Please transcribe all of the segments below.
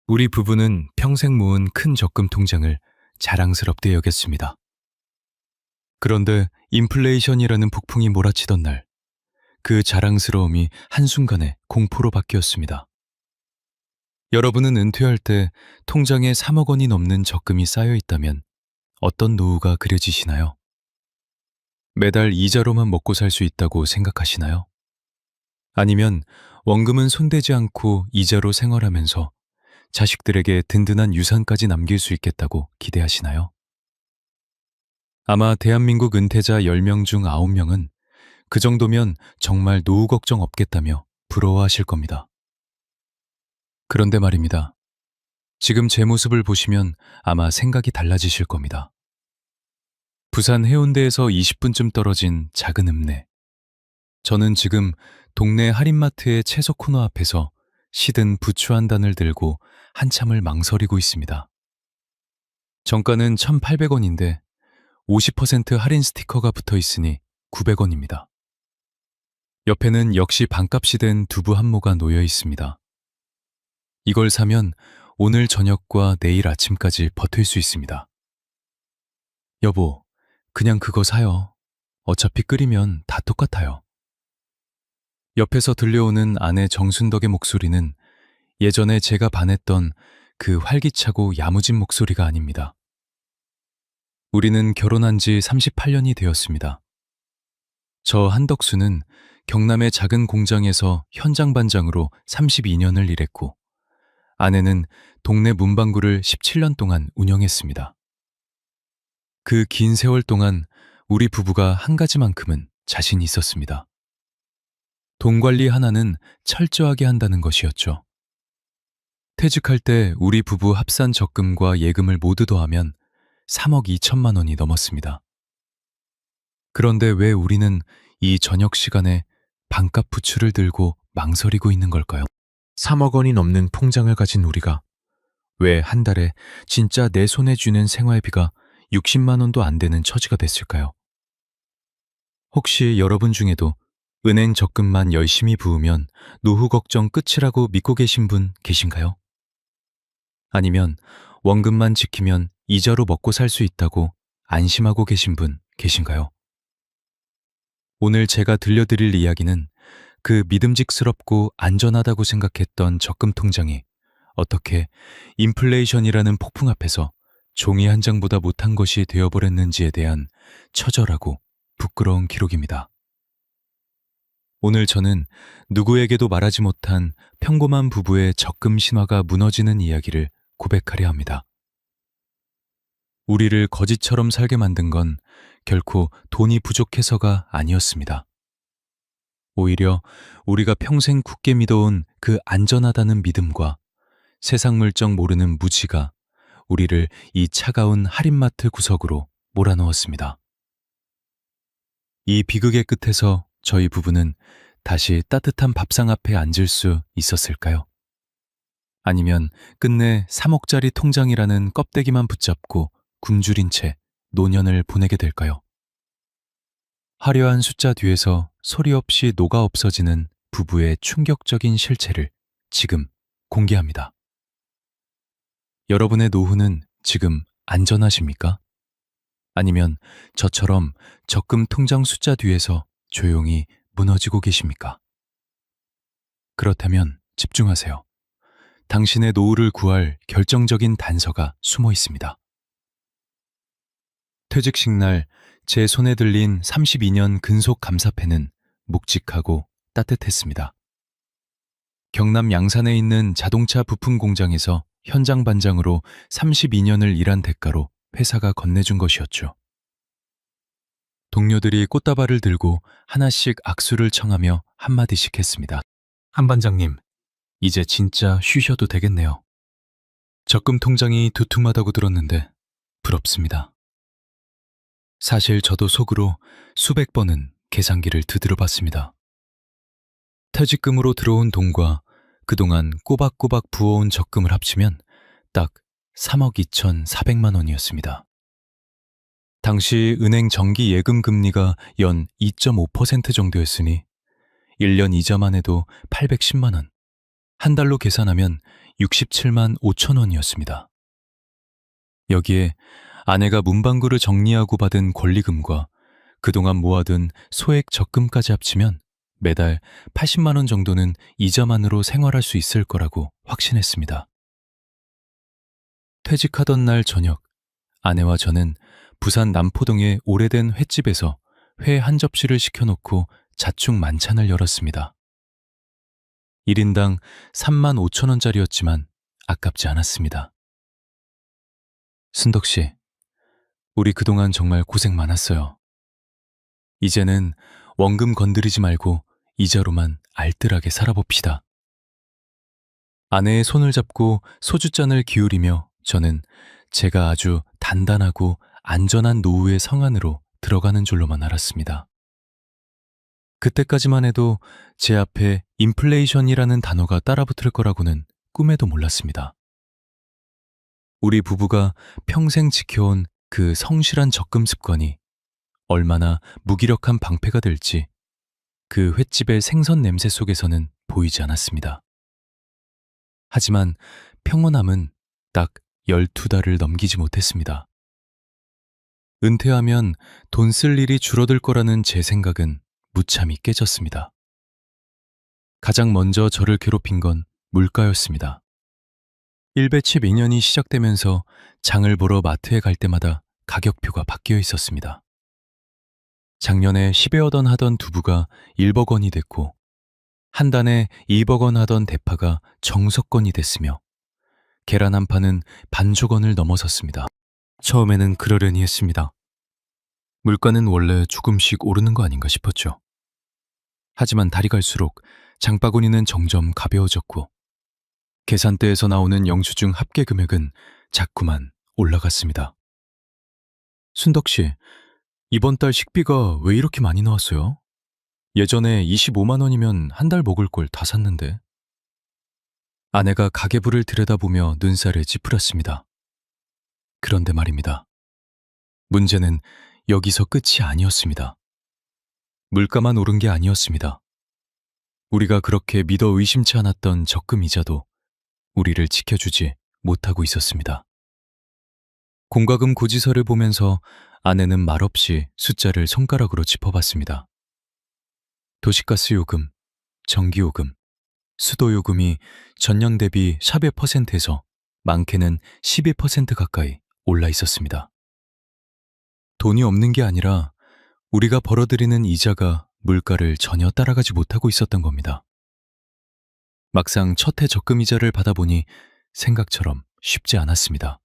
우리 부부는 평생 모은 큰 적금 통장을 자랑스럽게 여겼습니다. 그런데 인플레이션이라는 폭풍이 몰아치던 날, 그 자랑스러움이 한순간에 공포로 바뀌었습니다. 여러분은 은퇴할 때 통장에 3억 원이 넘는 적금이 쌓여 있다면 어떤 노후가 그려지시나요? 매달 이자로만 먹고 살 수 있다고 생각하시나요? 아니면 원금은 손대지 않고 이자로 생활하면서 자식들에게 든든한 유산까지 남길 수 있겠다고 기대하시나요? 아마 대한민국 은퇴자 10명 중 9명은 그 정도면 정말 노후 걱정 없겠다며 부러워하실 겁니다. 그런데 말입니다. 지금 제 모습을 보시면 아마 생각이 달라지실 겁니다. 부산 해운대에서 20분쯤 떨어진 작은 읍내. 저는 지금 동네 할인마트의 채소 코너 앞에서 시든 부추 한 단을 들고 한참을 망설이고 있습니다. 정가는 1,800원인데 50% 할인 스티커가 붙어 있으니 900원입니다. 옆에는 역시 반값이 된 두부 한 모가 놓여 있습니다. 이걸 사면 오늘 저녁과 내일 아침까지 버틸 수 있습니다. 여보, 그냥 그거 사요. 어차피 끓이면 다 똑같아요. 옆에서 들려오는 아내 정순덕의 목소리는 예전에 제가 반했던 그 활기차고 야무진 목소리가 아닙니다. 우리는 결혼한 지 38년이 되었습니다. 저 한덕수는 경남의 작은 공장에서 현장 반장으로 32년을 일했고, 아내는 동네 문방구를 17년 동안 운영했습니다. 그 긴 세월 동안 우리 부부가 한 가지만큼은 자신이 있었습니다. 돈 관리 하나는 철저하게 한다는 것이었죠. 퇴직할 때 우리 부부 합산 적금과 예금을 모두 더하면 3억 2천만 원이 넘었습니다. 그런데 왜 우리는 이 저녁 시간에 반값 부추를 들고 망설이고 있는 걸까요? 3억 원이 넘는 통장을 가진 우리가 왜 한 달에 진짜 내 손에 쥐는 생활비가 60만 원도 안 되는 처지가 됐을까요? 혹시 여러분 중에도 은행 적금만 열심히 부으면 노후 걱정 끝이라고 믿고 계신 분 계신가요? 아니면 원금만 지키면 이자로 먹고 살 수 있다고 안심하고 계신 분 계신가요? 오늘 제가 들려드릴 이야기는 그 믿음직스럽고 안전하다고 생각했던 적금 통장이 어떻게 인플레이션이라는 폭풍 앞에서 종이 한 장보다 못한 것이 되어버렸는지에 대한 처절하고 부끄러운 기록입니다. 오늘 저는 누구에게도 말하지 못한 평범한 부부의 적금 신화가 무너지는 이야기를 고백하려 합니다. 우리를 거지처럼 살게 만든 건 결코 돈이 부족해서가 아니었습니다. 오히려 우리가 평생 굳게 믿어온 그 안전하다는 믿음과 세상 물정 모르는 무지가 우리를 이 차가운 할인마트 구석으로 몰아넣었습니다. 이 비극의 끝에서 저희 부부는 다시 따뜻한 밥상 앞에 앉을 수 있었을까요? 아니면 끝내 3억짜리 통장이라는 껍데기만 붙잡고 굶주린 채 노년을 보내게 될까요? 화려한 숫자 뒤에서 소리 없이 녹아 없어지는 부부의 충격적인 실체를 지금 공개합니다. 여러분의 노후는 지금 안전하십니까? 아니면 저처럼 적금 통장 숫자 뒤에서 조용히 무너지고 계십니까? 그렇다면 집중하세요. 당신의 노후를 구할 결정적인 단서가 숨어 있습니다. 퇴직식 날 제 손에 들린 32년 근속 감사패는 묵직하고 따뜻했습니다. 경남 양산에 있는 자동차 부품 공장에서 현장 반장으로 32년을 일한 대가로 회사가 건네준 것이었죠. 동료들이 꽃다발을 들고 하나씩 악수를 청하며 한마디씩 했습니다. 한 반장님, 이제 진짜 쉬셔도 되겠네요. 적금 통장이 두툼하다고 들었는데 부럽습니다. 사실 저도 속으로 수백 번은 계산기를 두드려 봤습니다. 퇴직금으로 들어온 돈과 그동안 꼬박꼬박 부어온 적금을 합치면 딱 3억 2,400만 원이었습니다. 당시 은행 정기 예금 금리가 연 2.5% 정도였으니 1년 이자만 해도 810만 원, 한 달로 계산하면 67만 5천 원이었습니다. 여기에 아내가 문방구를 정리하고 받은 권리금과 그동안 모아둔 소액 적금까지 합치면 매달 80만 원 정도는 이자만으로 생활할 수 있을 거라고 확신했습니다. 퇴직하던 날 저녁, 아내와 저는 부산 남포동의 오래된 횟집에서 회 한 접시를 시켜놓고 자축 만찬을 열었습니다. 1인당 3만 5천 원짜리였지만 아깝지 않았습니다. 순덕 씨, 우리 그동안 정말 고생 많았어요. 이제는 원금 건드리지 말고 이자로만 알뜰하게 살아봅시다. 아내의 손을 잡고 소주잔을 기울이며 저는 제가 아주 단단하고 안전한 노후의 성안으로 들어가는 줄로만 알았습니다. 그때까지만 해도 제 앞에 인플레이션이라는 단어가 따라붙을 거라고는 꿈에도 몰랐습니다. 우리 부부가 평생 지켜온 그 성실한 적금 습관이 얼마나 무기력한 방패가 될지 그 횟집의 생선 냄새 속에서는 보이지 않았습니다. 하지만 평온함은 딱 12달을 넘기지 못했습니다. 은퇴하면 돈 쓸 일이 줄어들 거라는 제 생각은 무참히 깨졌습니다. 가장 먼저 저를 괴롭힌 건 물가였습니다. 일배칩 2년이 시작되면서 장을 보러 마트에 갈 때마다 가격표가 바뀌어 있었습니다. 작년에 10여억 원 하던 두부가 1억 원이 됐고 한 단에 2억 원 하던 대파가 정석권이 됐으며 계란 한 판은 반조 원을 넘어섰습니다. 처음에는 그러려니 했습니다. 물가는 원래 조금씩 오르는 거 아닌가 싶었죠. 하지만 달이 갈수록 장바구니는 점점 가벼워졌고 계산대에서 나오는 영수증 합계 금액은 자꾸만 올라갔습니다. 순덕 씨, 이번 달 식비가 왜 이렇게 많이 나왔어요? 예전에 25만 원이면 한 달 먹을 걸 다 샀는데. 아내가 가계부를 들여다보며 눈살을 찌푸렸습니다. 그런데 말입니다. 문제는 여기서 끝이 아니었습니다. 물가만 오른 게 아니었습니다. 우리가 그렇게 믿어 의심치 않았던 적금 이자도 우리를 지켜주지 못하고 있었습니다. 공과금 고지서를 보면서 아내는 말없이 숫자를 손가락으로 짚어봤습니다. 도시가스 요금, 전기요금, 수도요금이 전년 대비 11%에서 많게는 12% 가까이 올라 있었습니다. 돈이 없는 게 아니라 우리가 벌어들이는 이자가 물가를 전혀 따라가지 못하고 있었던 겁니다. 막상 첫 해 적금 이자를 받아보니 생각처럼 쉽지 않았습니다.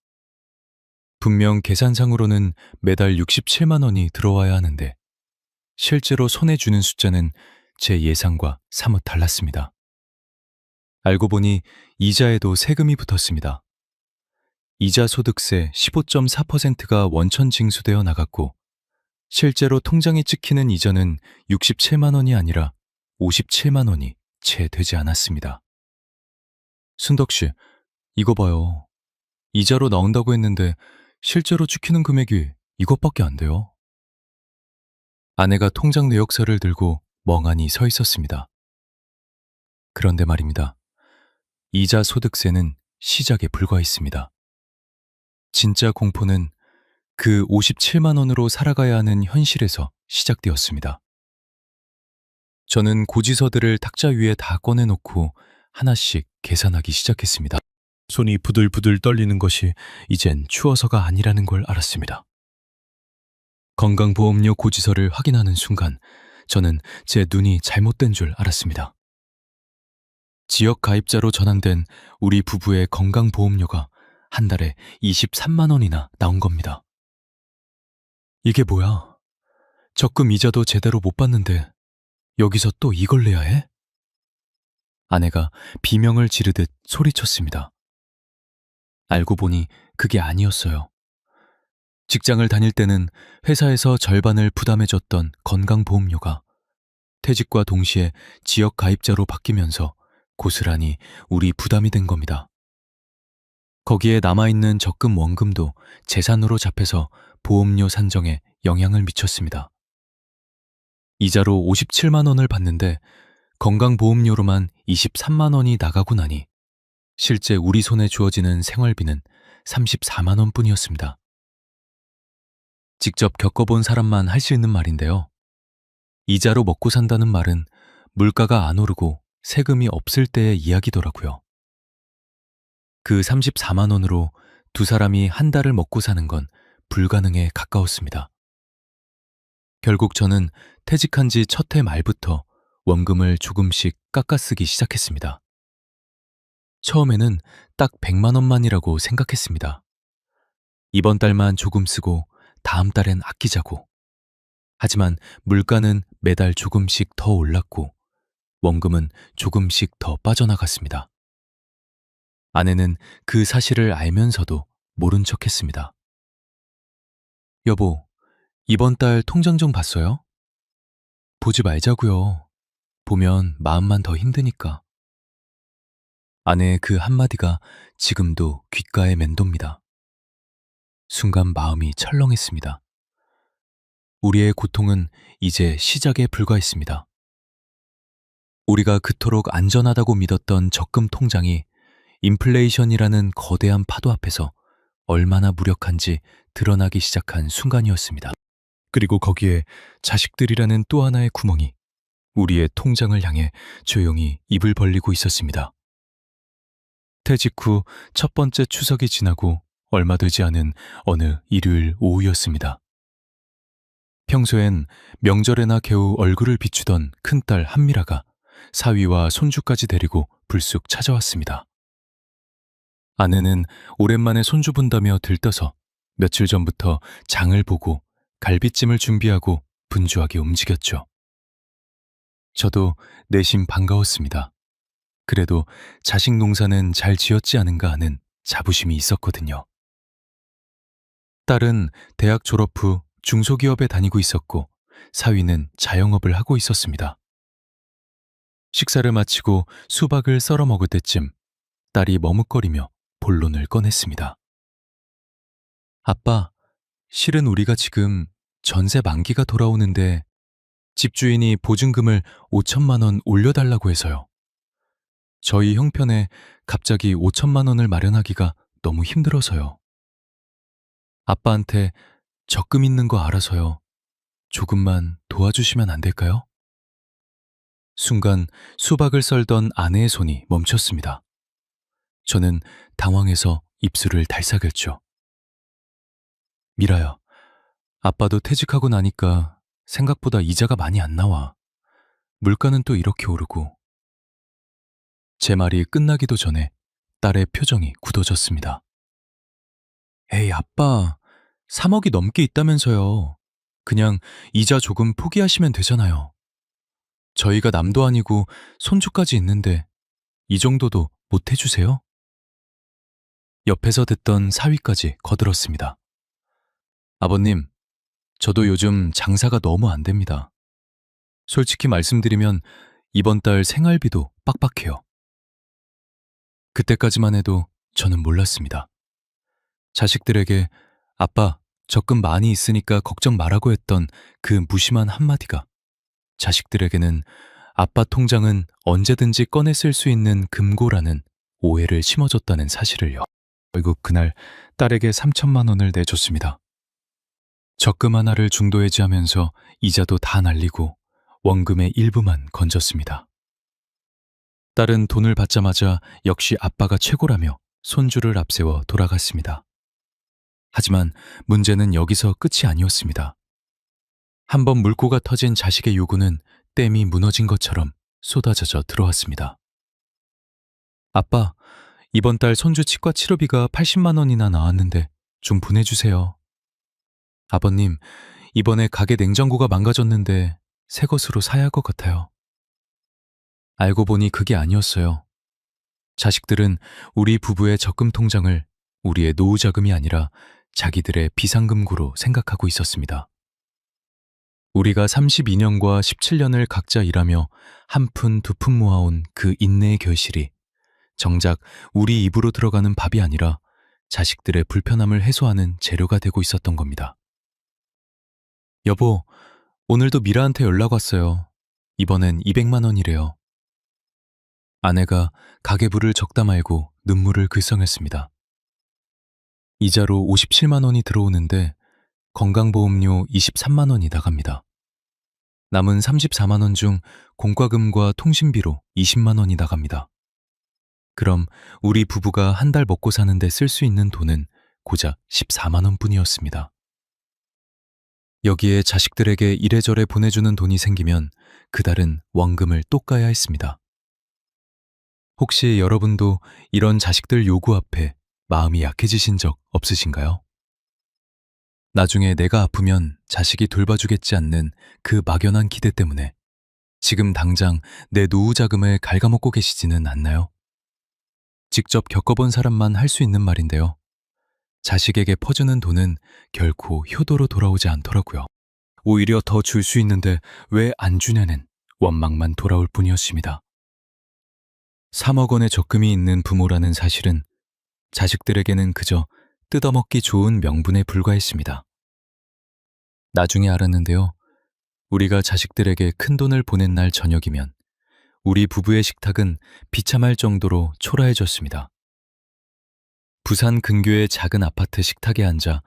분명 계산상으로는 매달 67만 원이 들어와야 하는데 실제로 손에 쥐는 숫자는 제 예상과 사뭇 달랐습니다. 알고 보니 이자에도 세금이 붙었습니다. 이자 소득세 15.4%가 원천 징수되어 나갔고 실제로 통장에 찍히는 이자는 67만 원이 아니라 57만 원이 채 되지 않았습니다. 순덕 씨, 이거 봐요. 이자로 나온다고 했는데 실제로 찍히는 금액이 이것밖에 안 돼요. 아내가 통장 내역서를 들고 멍하니 서 있었습니다. 그런데 말입니다. 이자 소득세는 시작에 불과했습니다. 진짜 공포는 그 57만 원으로 살아가야 하는 현실에서 시작되었습니다. 저는 고지서들을 탁자 위에 다 꺼내놓고 하나씩 계산하기 시작했습니다. 손이 부들부들 떨리는 것이 이젠 추워서가 아니라는 걸 알았습니다. 건강보험료 고지서를 확인하는 순간 저는 제 눈이 잘못된 줄 알았습니다. 지역 가입자로 전환된 우리 부부의 건강보험료가 한 달에 23만 원이나 나온 겁니다. 이게 뭐야? 적금 이자도 제대로 못 받는데 여기서 또 이걸 내야 해? 아내가 비명을 지르듯 소리쳤습니다. 알고 보니 그게 아니었어요. 직장을 다닐 때는 회사에서 절반을 부담해줬던 건강보험료가 퇴직과 동시에 지역 가입자로 바뀌면서 고스란히 우리 부담이 된 겁니다. 거기에 남아있는 적금 원금도 재산으로 잡혀서 보험료 산정에 영향을 미쳤습니다. 이자로 57만 원을 받는데 건강보험료로만 23만 원이 나가고 나니 실제 우리 손에 주어지는 생활비는 34만 원뿐이었습니다. 직접 겪어본 사람만 할 수 있는 말인데요. 이자로 먹고 산다는 말은 물가가 안 오르고 세금이 없을 때의 이야기더라고요. 그 34만 원으로 두 사람이 한 달을 먹고 사는 건 불가능에 가까웠습니다. 결국 저는 퇴직한 지 첫 해 말부터 원금을 조금씩 깎아 쓰기 시작했습니다. 처음에는 딱 100만 원만이라고 생각했습니다. 이번 달만 조금 쓰고 다음 달엔 아끼자고. 하지만 물가는 매달 조금씩 더 올랐고 원금은 조금씩 더 빠져나갔습니다. 아내는 그 사실을 알면서도 모른 척 했습니다. 여보, 이번 달 통장 좀 봤어요? 보지 말자고요. 보면 마음만 더 힘드니까. 아내의 그 한마디가 지금도 귓가에 맴돕니다. 순간 마음이 철렁했습니다. 우리의 고통은 이제 시작에 불과했습니다. 우리가 그토록 안전하다고 믿었던 적금 통장이 인플레이션이라는 거대한 파도 앞에서 얼마나 무력한지 드러나기 시작한 순간이었습니다. 그리고 거기에 자식들이라는 또 하나의 구멍이 우리의 통장을 향해 조용히 입을 벌리고 있었습니다. 퇴직 후 첫 번째 추석이 지나고 얼마 되지 않은 어느 일요일 오후였습니다. 평소엔 명절에나 겨우 얼굴을 비추던 큰딸 한미라가 사위와 손주까지 데리고 불쑥 찾아왔습니다. 아내는 오랜만에 손주 본다며 들떠서 며칠 전부터 장을 보고 갈비찜을 준비하고 분주하게 움직였죠. 저도 내심 반가웠습니다. 그래도 자식 농사는 잘 지었지 않은가 하는 자부심이 있었거든요. 딸은 대학 졸업 후 중소기업에 다니고 있었고 사위는 자영업을 하고 있었습니다. 식사를 마치고 수박을 썰어 먹을 때쯤 딸이 머뭇거리며 본론을 꺼냈습니다. 아빠, 실은 우리가 지금 전세 만기가 돌아오는데 집주인이 보증금을 5천만 원 올려달라고 해서요. 저희 형편에 갑자기 5천만 원을 마련하기가 너무 힘들어서요. 아빠한테 적금 있는 거 알아서요. 조금만 도와주시면 안 될까요? 순간 수박을 썰던 아내의 손이 멈췄습니다. 저는 당황해서 입술을 달싹였죠. 미라야, 아빠도 퇴직하고 나니까 생각보다 이자가 많이 안 나와. 물가는 또 이렇게 오르고. 제 말이 끝나기도 전에 딸의 표정이 굳어졌습니다. 에이, 아빠, 3억이 넘게 있다면서요. 그냥 이자 조금 포기하시면 되잖아요. 저희가 남도 아니고 손주까지 있는데 이 정도도 못 해주세요? 옆에서 듣던 사위까지 거들었습니다. 아버님, 저도 요즘 장사가 너무 안 됩니다. 솔직히 말씀드리면 이번 달 생활비도 빡빡해요. 그때까지만 해도 저는 몰랐습니다. 자식들에게 아빠, 적금 많이 있으니까 걱정 말라고 했던 그 무심한 한마디가 자식들에게는 아빠 통장은 언제든지 꺼내 쓸 수 있는 금고라는 오해를 심어줬다는 사실을요. 결국 그날 딸에게 3천만 원을 내줬습니다. 적금 하나를 중도 해지하면서 이자도 다 날리고 원금의 일부만 건졌습니다. 딸은 돈을 받자마자 역시 아빠가 최고라며 손주를 앞세워 돌아갔습니다. 하지만 문제는 여기서 끝이 아니었습니다. 한번 물꼬가 터진 자식의 요구는 댐이 무너진 것처럼 쏟아져 들어왔습니다. 아빠, 이번 달 손주 치과 치료비가 80만 원이나 나왔는데 좀 보내주세요. 아버님, 이번에 가게 냉장고가 망가졌는데 새 것으로 사야 할 것 같아요. 알고 보니 그게 아니었어요. 자식들은 우리 부부의 적금 통장을 우리의 노후 자금이 아니라 자기들의 비상금고로 생각하고 있었습니다. 우리가 32년과 17년을 각자 일하며 한 푼 두 푼 모아온 그 인내의 결실이 정작 우리 입으로 들어가는 밥이 아니라 자식들의 불편함을 해소하는 재료가 되고 있었던 겁니다. 여보, 오늘도 미라한테 연락 왔어요. 이번엔 200만 원이래요. 아내가 가계부를 적다 말고 눈물을 글썽였습니다. 이자로 57만 원이 들어오는데 건강보험료 23만 원이 나갑니다. 남은 34만 원 중 공과금과 통신비로 20만 원이 나갑니다. 그럼 우리 부부가 한 달 먹고 사는데 쓸 수 있는 돈은 고작 14만 원뿐이었습니다. 여기에 자식들에게 이래저래 보내주는 돈이 생기면 그달은 원금을 또 까야 했습니다. 혹시 여러분도 이런 자식들 요구 앞에 마음이 약해지신 적 없으신가요? 나중에 내가 아프면 자식이 돌봐주겠지 않는 그 막연한 기대 때문에 지금 당장 내 노후 자금을 갉아먹고 계시지는 않나요? 직접 겪어본 사람만 할 수 있는 말인데요. 자식에게 퍼주는 돈은 결코 효도로 돌아오지 않더라고요. 오히려 더 줄 수 있는데 왜 안 주냐는 원망만 돌아올 뿐이었습니다. 3억 원의 적금이 있는 부모라는 사실은 자식들에게는 그저 뜯어먹기 좋은 명분에 불과했습니다. 나중에 알았는데요. 우리가 자식들에게 큰돈을 보낸 날 저녁이면 우리 부부의 식탁은 비참할 정도로 초라해졌습니다. 부산 근교의 작은 아파트 식탁에 앉아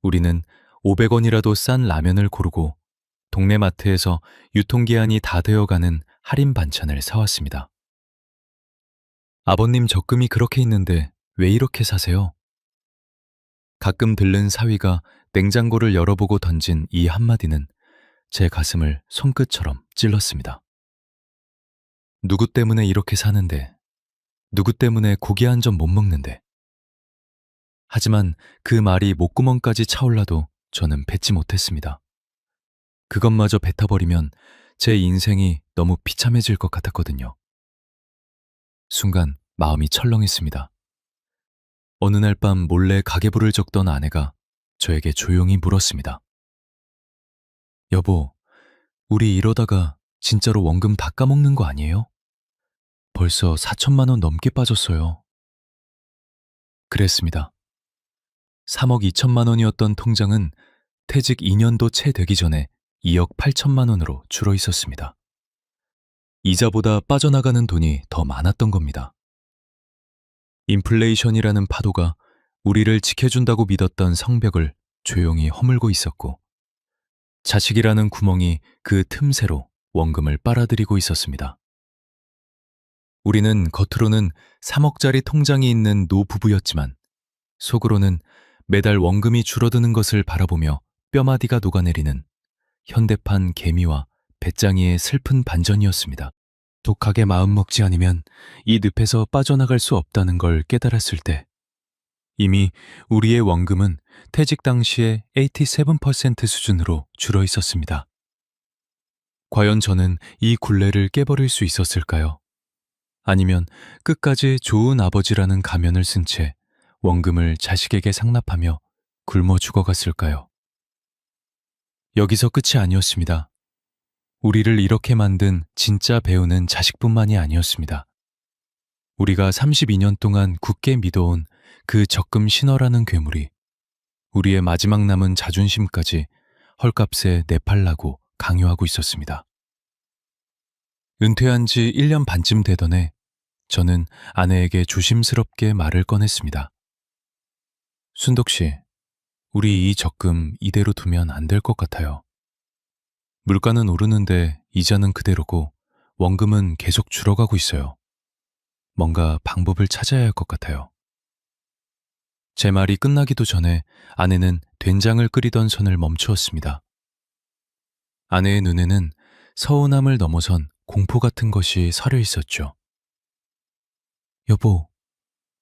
우리는 500원이라도 싼 라면을 고르고 동네 마트에서 유통기한이 다 되어가는 할인 반찬을 사왔습니다. 아버님 적금이 그렇게 있는데 왜 이렇게 사세요? 가끔 들른 사위가 냉장고를 열어보고 던진 이 한마디는 제 가슴을 손끝처럼 찔렀습니다. 누구 때문에 이렇게 사는데, 누구 때문에 고기 한 점 못 먹는데. 하지만 그 말이 목구멍까지 차올라도 저는 뱉지 못했습니다. 그것마저 뱉어버리면 제 인생이 너무 비참해질 것 같았거든요. 순간 마음이 철렁했습니다. 어느 날 밤 몰래 가계부를 적던 아내가 저에게 조용히 물었습니다. 여보, 우리 이러다가 진짜로 원금 다 까먹는 거 아니에요? 벌써 4천만 원 넘게 빠졌어요. 그랬습니다. 3억 2천만 원이었던 통장은 퇴직 2년도 채 되기 전에 2억 8천만 원으로 줄어 있었습니다. 이자보다 빠져나가는 돈이 더 많았던 겁니다. 인플레이션이라는 파도가 우리를 지켜준다고 믿었던 성벽을 조용히 허물고 있었고, 자식이라는 구멍이 그 틈새로 원금을 빨아들이고 있었습니다. 우리는 겉으로는 3억짜리 통장이 있는 노부부였지만 속으로는 매달 원금이 줄어드는 것을 바라보며 뼈마디가 녹아내리는 현대판 개미와 배짱이의 슬픈 반전이었습니다. 독하게 마음먹지 않으면 이 늪에서 빠져나갈 수 없다는 걸 깨달았을 때 이미 우리의 원금은 퇴직 당시의 87% 수준으로 줄어 있었습니다. 과연 저는 이 굴레를 깨버릴 수 있었을까요? 아니면 끝까지 좋은 아버지라는 가면을 쓴 채 원금을 자식에게 상납하며 굶어 죽어갔을까요? 여기서 끝이 아니었습니다. 우리를 이렇게 만든 진짜 배우는 자식뿐만이 아니었습니다. 우리가 32년 동안 굳게 믿어온 그 적금 신화라는 괴물이 우리의 마지막 남은 자존심까지 헐값에 내팔라고 강요하고 있었습니다. 은퇴한 지 1년 반쯤 되던 해 저는 아내에게 조심스럽게 말을 꺼냈습니다. 순덕 씨, 우리 이 적금 이대로 두면 안 될 것 같아요. 물가는 오르는데 이자는 그대로고 원금은 계속 줄어가고 있어요. 뭔가 방법을 찾아야 할 것 같아요. 제 말이 끝나기도 전에 아내는 된장을 끓이던 손을 멈추었습니다. 아내의 눈에는 서운함을 넘어선 공포 같은 것이 서려 있었죠. 여보,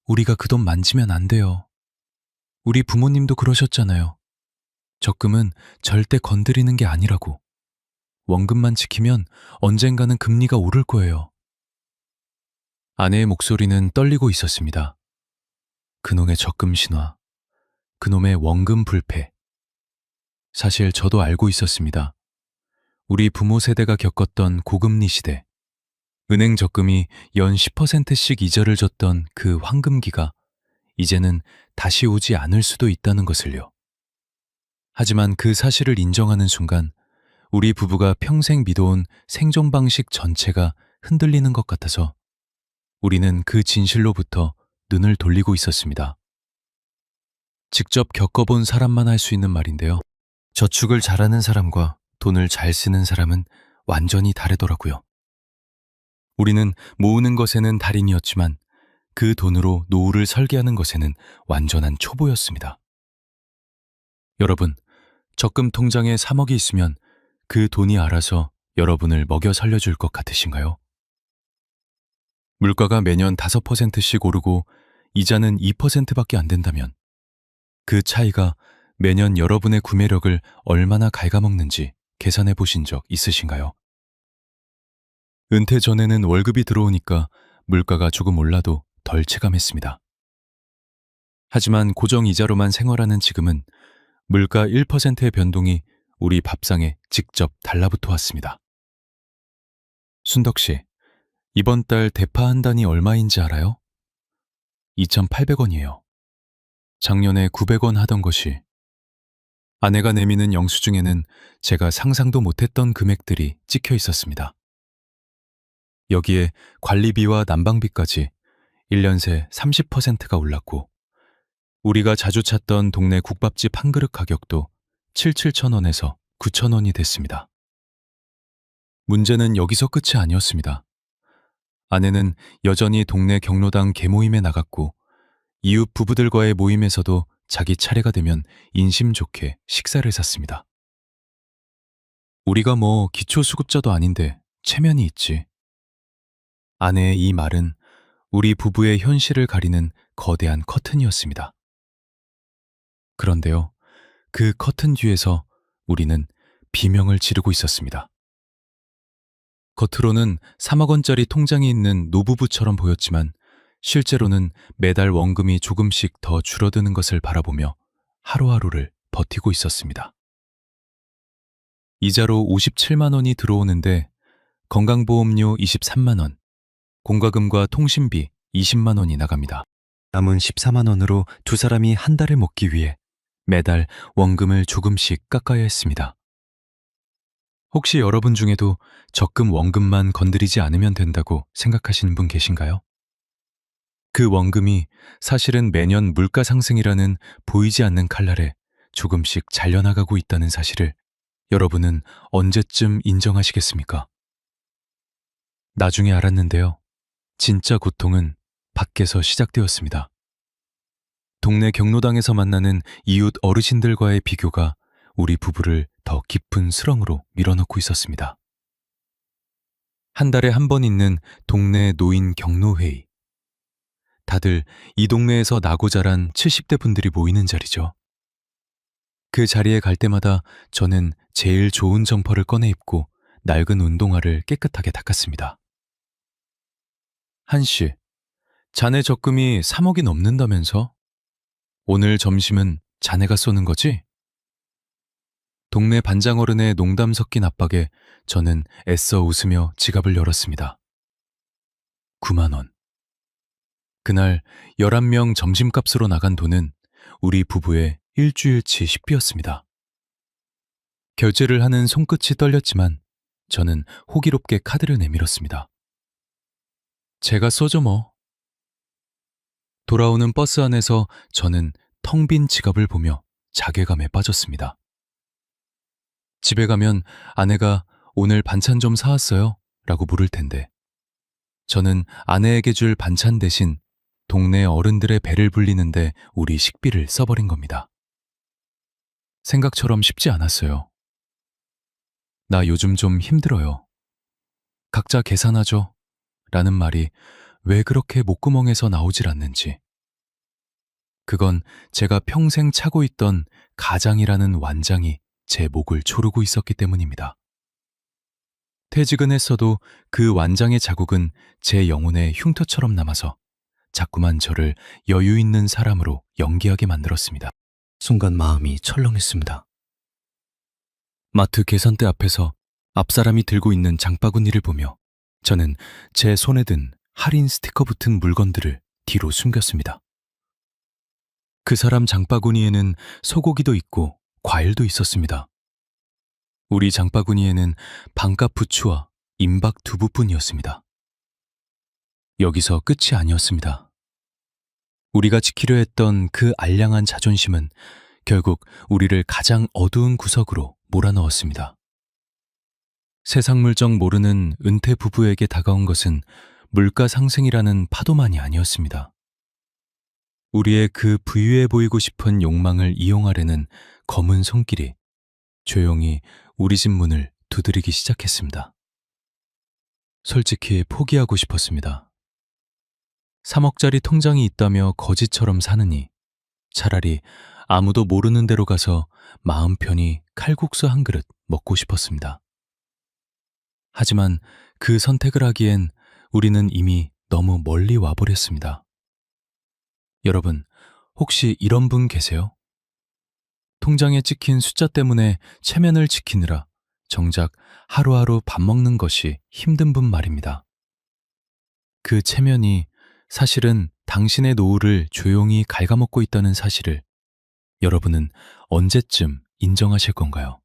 우리가 그 돈 만지면 안 돼요. 우리 부모님도 그러셨잖아요. 적금은 절대 건드리는 게 아니라고. 원금만 지키면 언젠가는 금리가 오를 거예요. 아내의 목소리는 떨리고 있었습니다. 그놈의 적금 신화, 그놈의 원금 불패. 사실 저도 알고 있었습니다. 우리 부모 세대가 겪었던 고금리 시대, 은행 적금이 연 10%씩 이자를 줬던 그 황금기가 이제는 다시 오지 않을 수도 있다는 것을요. 하지만 그 사실을 인정하는 순간 우리 부부가 평생 믿어온 생존 방식 전체가 흔들리는 것 같아서 우리는 그 진실로부터 눈을 돌리고 있었습니다. 직접 겪어본 사람만 할 수 있는 말인데요. 저축을 잘하는 사람과 돈을 잘 쓰는 사람은 완전히 다르더라고요. 우리는 모으는 것에는 달인이었지만 그 돈으로 노후를 설계하는 것에는 완전한 초보였습니다. 여러분, 적금 통장에 3억이 있으면 그 돈이 알아서 여러분을 먹여 살려줄 것 같으신가요? 물가가 매년 5%씩 오르고 이자는 2%밖에 안 된다면 그 차이가 매년 여러분의 구매력을 얼마나 갉아먹는지 계산해 보신 적 있으신가요? 은퇴 전에는 월급이 들어오니까 물가가 조금 올라도 덜 체감했습니다. 하지만 고정이자로만 생활하는 지금은 물가 1%의 변동이 우리 밥상에 직접 달라붙어 왔습니다. 순덕 씨, 이번 달 대파 한 단이 얼마인지 알아요? 2,800원이에요. 작년에 900원 하던 것이 아내가 내미는 영수증에는 제가 상상도 못했던 금액들이 찍혀 있었습니다. 여기에 관리비와 난방비까지 1년 새 30%가 올랐고 우리가 자주 찾던 동네 국밥집 한 그릇 가격도 7,7천원에서 9,000원이 됐습니다. 문제는 여기서 끝이 아니었습니다. 아내는 여전히 동네 경로당 개모임에 나갔고 이웃 부부들과의 모임에서도 자기 차례가 되면 인심 좋게 식사를 샀습니다. 우리가 뭐 기초수급자도 아닌데 체면이 있지. 아내의 이 말은 우리 부부의 현실을 가리는 거대한 커튼이었습니다. 그런데요, 그 커튼 뒤에서 우리는 비명을 지르고 있었습니다. 겉으로는 3억 원짜리 통장이 있는 노부부처럼 보였지만 실제로는 매달 원금이 조금씩 더 줄어드는 것을 바라보며 하루하루를 버티고 있었습니다. 이자로 57만 원이 들어오는데 건강보험료 23만 원, 공과금과 통신비 20만 원이 나갑니다. 남은 14만 원으로 두 사람이 한 달을 먹기 위해 매달 원금을 조금씩 깎아야 했습니다. 혹시 여러분 중에도 적금 원금만 건드리지 않으면 된다고 생각하시는 분 계신가요? 그 원금이 사실은 매년 물가 상승이라는 보이지 않는 칼날에 조금씩 잘려나가고 있다는 사실을 여러분은 언제쯤 인정하시겠습니까? 나중에 알았는데요. 진짜 고통은 밖에서 시작되었습니다. 동네 경로당에서 만나는 이웃 어르신들과의 비교가 우리 부부를 더 깊은 수렁으로 밀어넣고 있었습니다. 한 달에 한 번 있는 동네 노인 경로회의. 다들 이 동네에서 나고 자란 70대 분들이 모이는 자리죠. 그 자리에 갈 때마다 저는 제일 좋은 점퍼를 꺼내 입고 낡은 운동화를 깨끗하게 닦았습니다. 한씨, 자네 적금이 3억이 넘는다면서? 오늘 점심은 자네가 쏘는 거지? 동네 반장어른의 농담 섞인 압박에 저는 애써 웃으며 지갑을 열었습니다. 9만 원. 그날 11명 점심값으로 나간 돈은 우리 부부의 일주일치 식비였습니다. 결제를 하는 손끝이 떨렸지만 저는 호기롭게 카드를 내밀었습니다. 제가 쏘죠 뭐. 돌아오는 버스 안에서 저는 텅 빈 지갑을 보며 자괴감에 빠졌습니다. 집에 가면 아내가 오늘 반찬 좀 사왔어요? 라고 물을 텐데 저는 아내에게 줄 반찬 대신 동네 어른들의 배를 불리는데 우리 식비를 써버린 겁니다. 생각처럼 쉽지 않았어요. 나 요즘 좀 힘들어요. 각자 계산하죠. 라는 말이 왜 그렇게 목구멍에서 나오질 않는지. 그건 제가 평생 차고 있던 가장이라는 완장이 제 목을 조르고 있었기 때문입니다. 퇴직은 했어도 그 완장의 자국은 제 영혼의 흉터처럼 남아서 자꾸만 저를 여유 있는 사람으로 연기하게 만들었습니다. 순간 마음이 철렁했습니다. 마트 계산대 앞에서 앞사람이 들고 있는 장바구니를 보며 저는 제 손에 든 할인 스티커 붙은 물건들을 뒤로 숨겼습니다. 그 사람 장바구니에는 소고기도 있고 과일도 있었습니다. 우리 장바구니에는 반값 부추와 임박 두부뿐이었습니다. 여기서 끝이 아니었습니다. 우리가 지키려 했던 그 알량한 자존심은 결국 우리를 가장 어두운 구석으로 몰아넣었습니다. 세상 물정 모르는 은퇴 부부에게 다가온 것은 물가 상승이라는 파도만이 아니었습니다. 우리의 그 부유해 보이고 싶은 욕망을 이용하려는 검은 손길이 조용히 우리 집 문을 두드리기 시작했습니다. 솔직히 포기하고 싶었습니다. 3억짜리 통장이 있다며 거지처럼 사느니 차라리 아무도 모르는 데로 가서 마음 편히 칼국수 한 그릇 먹고 싶었습니다. 하지만 그 선택을 하기엔 우리는 이미 너무 멀리 와버렸습니다. 여러분, 혹시 이런 분 계세요? 통장에 찍힌 숫자 때문에 체면을 지키느라 정작 하루하루 밥 먹는 것이 힘든 분 말입니다. 그 체면이 사실은 당신의 노후를 조용히 갉아먹고 있다는 사실을 여러분은 언제쯤 인정하실 건가요?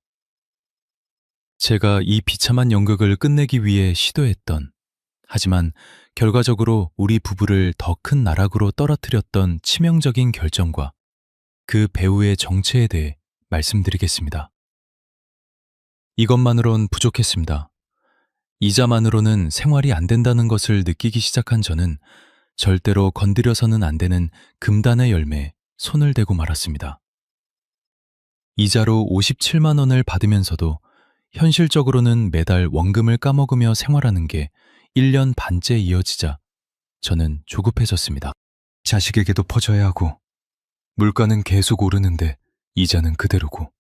제가 이 비참한 연극을 끝내기 위해 시도했던, 하지만 결과적으로 우리 부부를 더 큰 나락으로 떨어뜨렸던 치명적인 결정과 그 배우의 정체에 대해 말씀드리겠습니다. 이것만으론 부족했습니다. 이자만으로는 생활이 안 된다는 것을 느끼기 시작한 저는 절대로 건드려서는 안 되는 금단의 열매에 손을 대고 말았습니다. 이자로 57만 원을 받으면서도 현실적으로는 매달 원금을 까먹으며 생활하는 게 1년 반째 이어지자 저는 조급해졌습니다. 자식에게도 퍼져야 하고, 물가는 계속 오르는데 이자는 그대로고,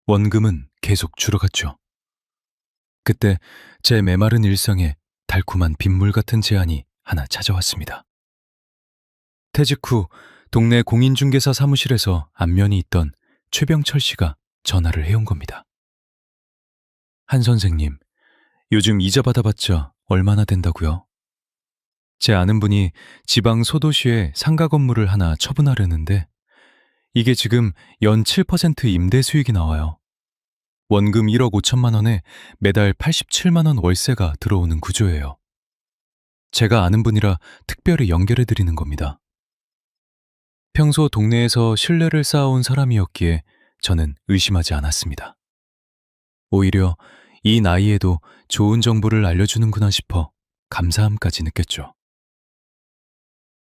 원금은 계속 줄어갔죠. 그때 제 메마른 일상에 달콤한 빗물 같은 제안이 하나 찾아왔습니다. 퇴직 후 동네 공인중개사 사무실에서 안면이 있던 최병철 씨가 전화를 해온 겁니다. 한 선생님, 요즘 이자 받아봤자 얼마나 된다고요? 제 아는 분이 지방 소도시에 상가 건물을 하나 처분하려는데 이게 지금 연 7% 임대 수익이 나와요. 원금 1억 5천만 원에 매달 87만 원 월세가 들어오는 구조예요. 제가 아는 분이라 특별히 연결해 드리는 겁니다. 평소 동네에서 신뢰를 쌓아온 사람이었기에 저는 의심하지 않았습니다. 오히려 이 나이에도 좋은 정보를 알려주는구나 싶어 감사함까지 느꼈죠.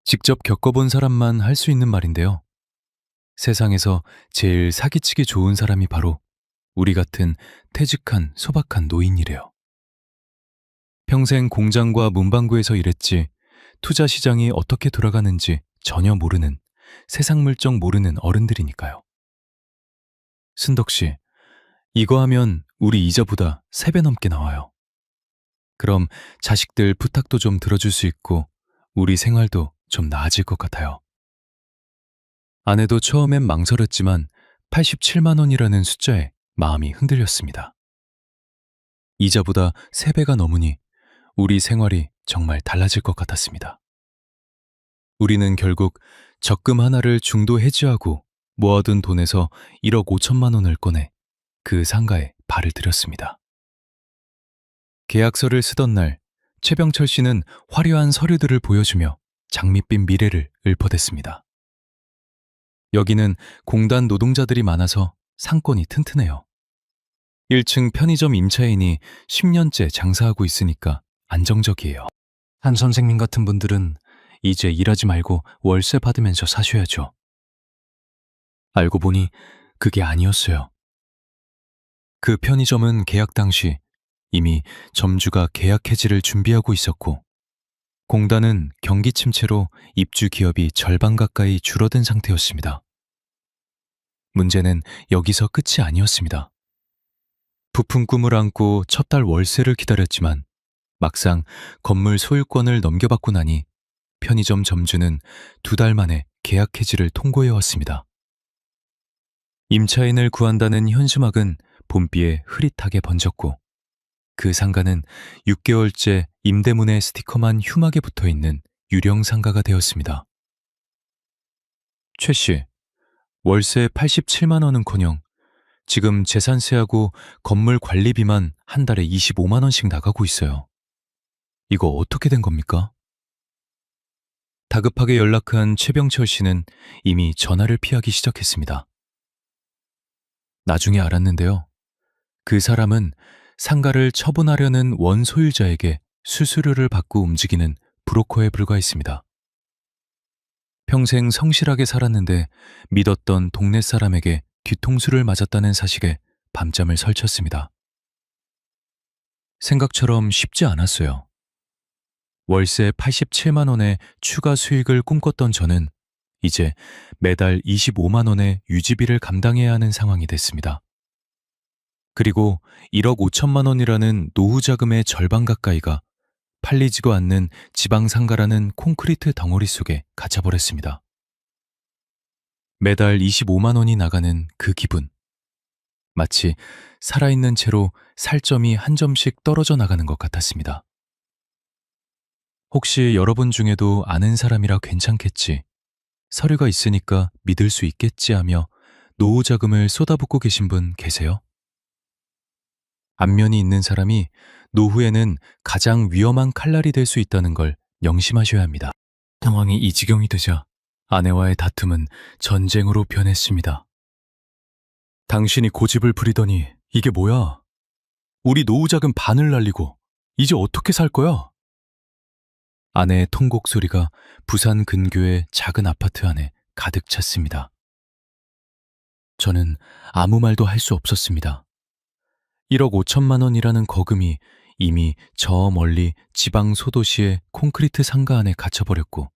직접 겪어본 사람만 할 수 있는 말인데요. 세상에서 제일 사기치기 좋은 사람이 바로 우리 같은 퇴직한 소박한 노인이래요. 평생 공장과 문방구에서 일했지 투자 시장이 어떻게 돌아가는지 전혀 모르는, 세상 물정 모르는 어른들이니까요. 순덕 씨, 이거 하면 우리 이자보다 3배 넘게 나와요. 그럼 자식들 부탁도 좀 들어줄 수 있고 우리 생활도 좀 나아질 것 같아요. 아내도 처음엔 망설였지만 87만 원이라는 숫자에 마음이 흔들렸습니다. 이자보다 3배가 넘으니 우리 생활이 정말 달라질 것 같았습니다. 우리는 결국 적금 하나를 중도 해지하고 모아둔 돈에서 1억 5천만 원을 꺼내 그 상가에 발을 들였습니다. 계약서를 쓰던 날, 최병철 씨는 화려한 서류들을 보여주며 장밋빛 미래를 읊어댔습니다. 여기는 공단 노동자들이 많아서 상권이 튼튼해요. 1층 편의점 임차인이 10년째 장사하고 있으니까 안정적이에요. 한 선생님 같은 분들은 이제 일하지 말고 월세 받으면서 사셔야죠. 알고 보니 그게 아니었어요. 그 편의점은 계약 당시 이미 점주가 계약 해지를 준비하고 있었고, 공단은 경기 침체로 입주 기업이 절반 가까이 줄어든 상태였습니다. 문제는 여기서 끝이 아니었습니다. 부푼 꿈을 안고 첫 달 월세를 기다렸지만 막상 건물 소유권을 넘겨받고 나니 편의점 점주는 2달 만에 계약 해지를 통고해왔습니다. 임차인을 구한다는 현수막은 봄비에 흐릿하게 번졌고, 그 상가는 6개월째 임대문에 스티커만 흉하게 붙어있는 유령 상가가 되었습니다. 최 씨, 월세 87만 원은커녕 지금 재산세하고 건물 관리비만 한 달에 25만 원씩 나가고 있어요. 이거 어떻게 된 겁니까? 다급하게 연락한 최병철 씨는 이미 전화를 피하기 시작했습니다. 나중에 알았는데요. 그 사람은 상가를 처분하려는 원소유자에게 수수료를 받고 움직이는 브로커에 불과했습니다. 평생 성실하게 살았는데 믿었던 동네 사람에게 뒤통수를 맞았다는 사실에 밤잠을 설쳤습니다. 생각처럼 쉽지 않았어요. 월세 87만 원의 추가 수익을 꿈꿨던 저는 이제 매달 25만 원의 유지비를 감당해야 하는 상황이 됐습니다. 그리고 1억 5천만 원이라는 노후 자금의 절반 가까이가 팔리지도 않는 지방상가라는 콘크리트 덩어리 속에 갇혀버렸습니다. 매달 25만 원이 나가는 그 기분. 마치 살아있는 채로 살점이 한 점씩 떨어져 나가는 것 같았습니다. 혹시 여러분 중에도 아는 사람이라 괜찮겠지, 서류가 있으니까 믿을 수 있겠지 하며 노후 자금을 쏟아붓고 계신 분 계세요? 안면이 있는 사람이 노후에는 가장 위험한 칼날이 될 수 있다는 걸 명심하셔야 합니다. 상황이 이 지경이 되자 아내와의 다툼은 전쟁으로 변했습니다. 당신이 고집을 부리더니 이게 뭐야? 우리 노후 자금 반을 날리고 이제 어떻게 살 거야? 아내의 통곡 소리가 부산 근교의 작은 아파트 안에 가득 찼습니다. 저는 아무 말도 할 수 없었습니다. 1억 5천만 원이라는 거금이 이미 저 멀리 지방 소도시의 콘크리트 상가 안에 갇혀버렸고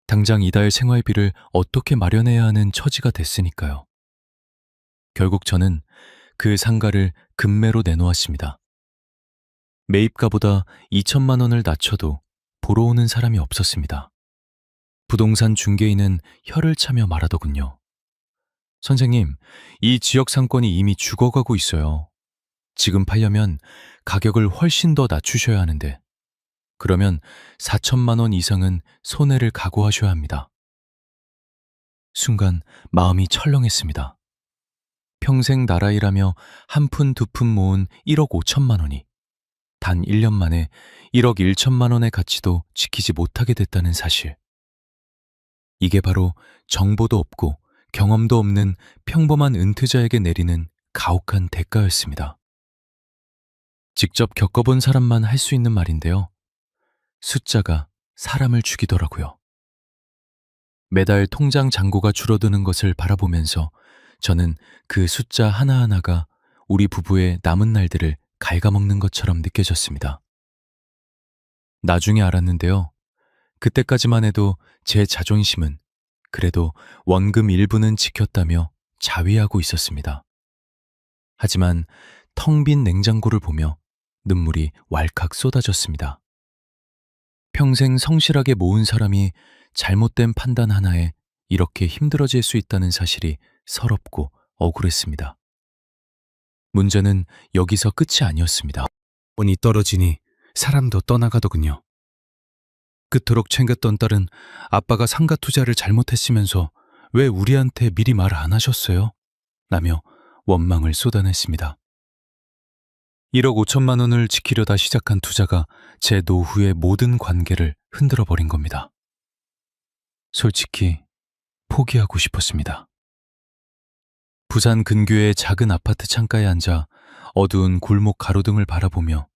당장 이달 생활비를 어떻게 마련해야 하는 처지가 됐으니까요. 결국 저는 그 상가를 급매로 내놓았습니다. 매입가보다 2천만 원을 낮춰도 보러 오는 사람이 없었습니다. 부동산 중개인은 혀를 차며 말하더군요. 선생님, 이 지역 상권이 이미 죽어가고 있어요. 지금 팔려면 가격을 훨씬 더 낮추셔야 하는데, 그러면 4천만 원 이상은 손해를 각오하셔야 합니다. 순간 마음이 철렁했습니다. 평생 나라일하며 한 푼 두 푼 모은 1억 5천만 원이 단 1년 만에 1억 1천만 원의 가치도 지키지 못하게 됐다는 사실. 이게 바로 정보도 없고 경험도 없는 평범한 은퇴자에게 내리는 가혹한 대가였습니다. 직접 겪어본 사람만 할 수 있는 말인데요. 숫자가 사람을 죽이더라고요. 매달 통장 잔고가 줄어드는 것을 바라보면서 저는 그 숫자 하나하나가 우리 부부의 남은 날들을 갉아먹는 것처럼 느껴졌습니다. 나중에 알았는데요. 그때까지만 해도 제 자존심은 그래도 원금 일부는 지켰다며 자위하고 있었습니다. 하지만 텅 빈 냉장고를 보며 눈물이 왈칵 쏟아졌습니다. 평생 성실하게 모은 사람이 잘못된 판단 하나에 이렇게 힘들어질 수 있다는 사실이 서럽고 억울했습니다. 문제는 여기서 끝이 아니었습니다. 돈이 떨어지니 사람도 떠나가더군요. 그토록 챙겼던 딸은 아빠가 상가 투자를 잘못했으면서 왜 우리한테 미리 말 안 하셨어요? 라며 원망을 쏟아냈습니다. 1억 5천만 원을 지키려다 시작한 투자가 제 노후의 모든 관계를 흔들어 버린 겁니다. 솔직히 포기하고 싶었습니다. 부산 근교의 작은 아파트 창가에 앉아 어두운 골목 가로등을 바라보며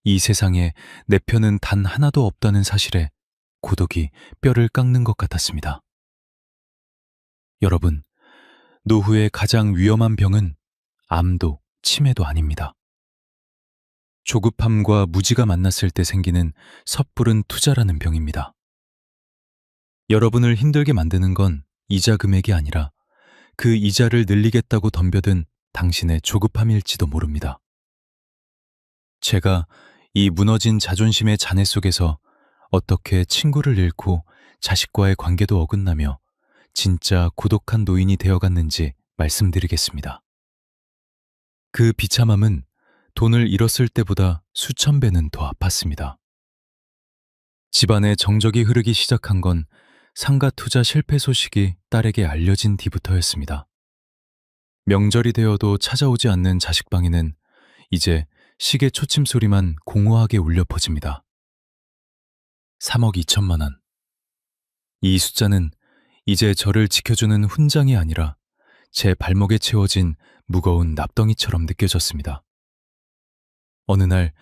이 세상에 내 편은 단 하나도 없다는 사실에 고독이 뼈를 깎는 것 같았습니다. 여러분, 노후의 가장 위험한 병은 암도 치매도 아닙니다. 조급함과 무지가 만났을 때 생기는 섣부른 투자라는 병입니다. 여러분을 힘들게 만드는 건 이자 금액이 아니라 그 이자를 늘리겠다고 덤벼든 당신의 조급함일지도 모릅니다. 제가 이 무너진 자존심의 잔해 속에서 어떻게 친구를 잃고 자식과의 관계도 어긋나며 진짜 고독한 노인이 되어갔는지 말씀드리겠습니다. 그 비참함은 돈을 잃었을 때보다 수천 배는 더 아팠습니다. 집안에 정적이 흐르기 시작한 건 상가 투자 실패 소식이 딸에게 알려진 뒤부터였습니다. 명절이 되어도 찾아오지 않는 자식 방에는 이제 시계 초침 소리만 공허하게 울려 퍼집니다. 3억 2천만 원. 이 숫자는 이제 저를 지켜주는 훈장이 아니라 제 발목에 채워진 무거운 납덩이처럼 느껴졌습니다. 어느 날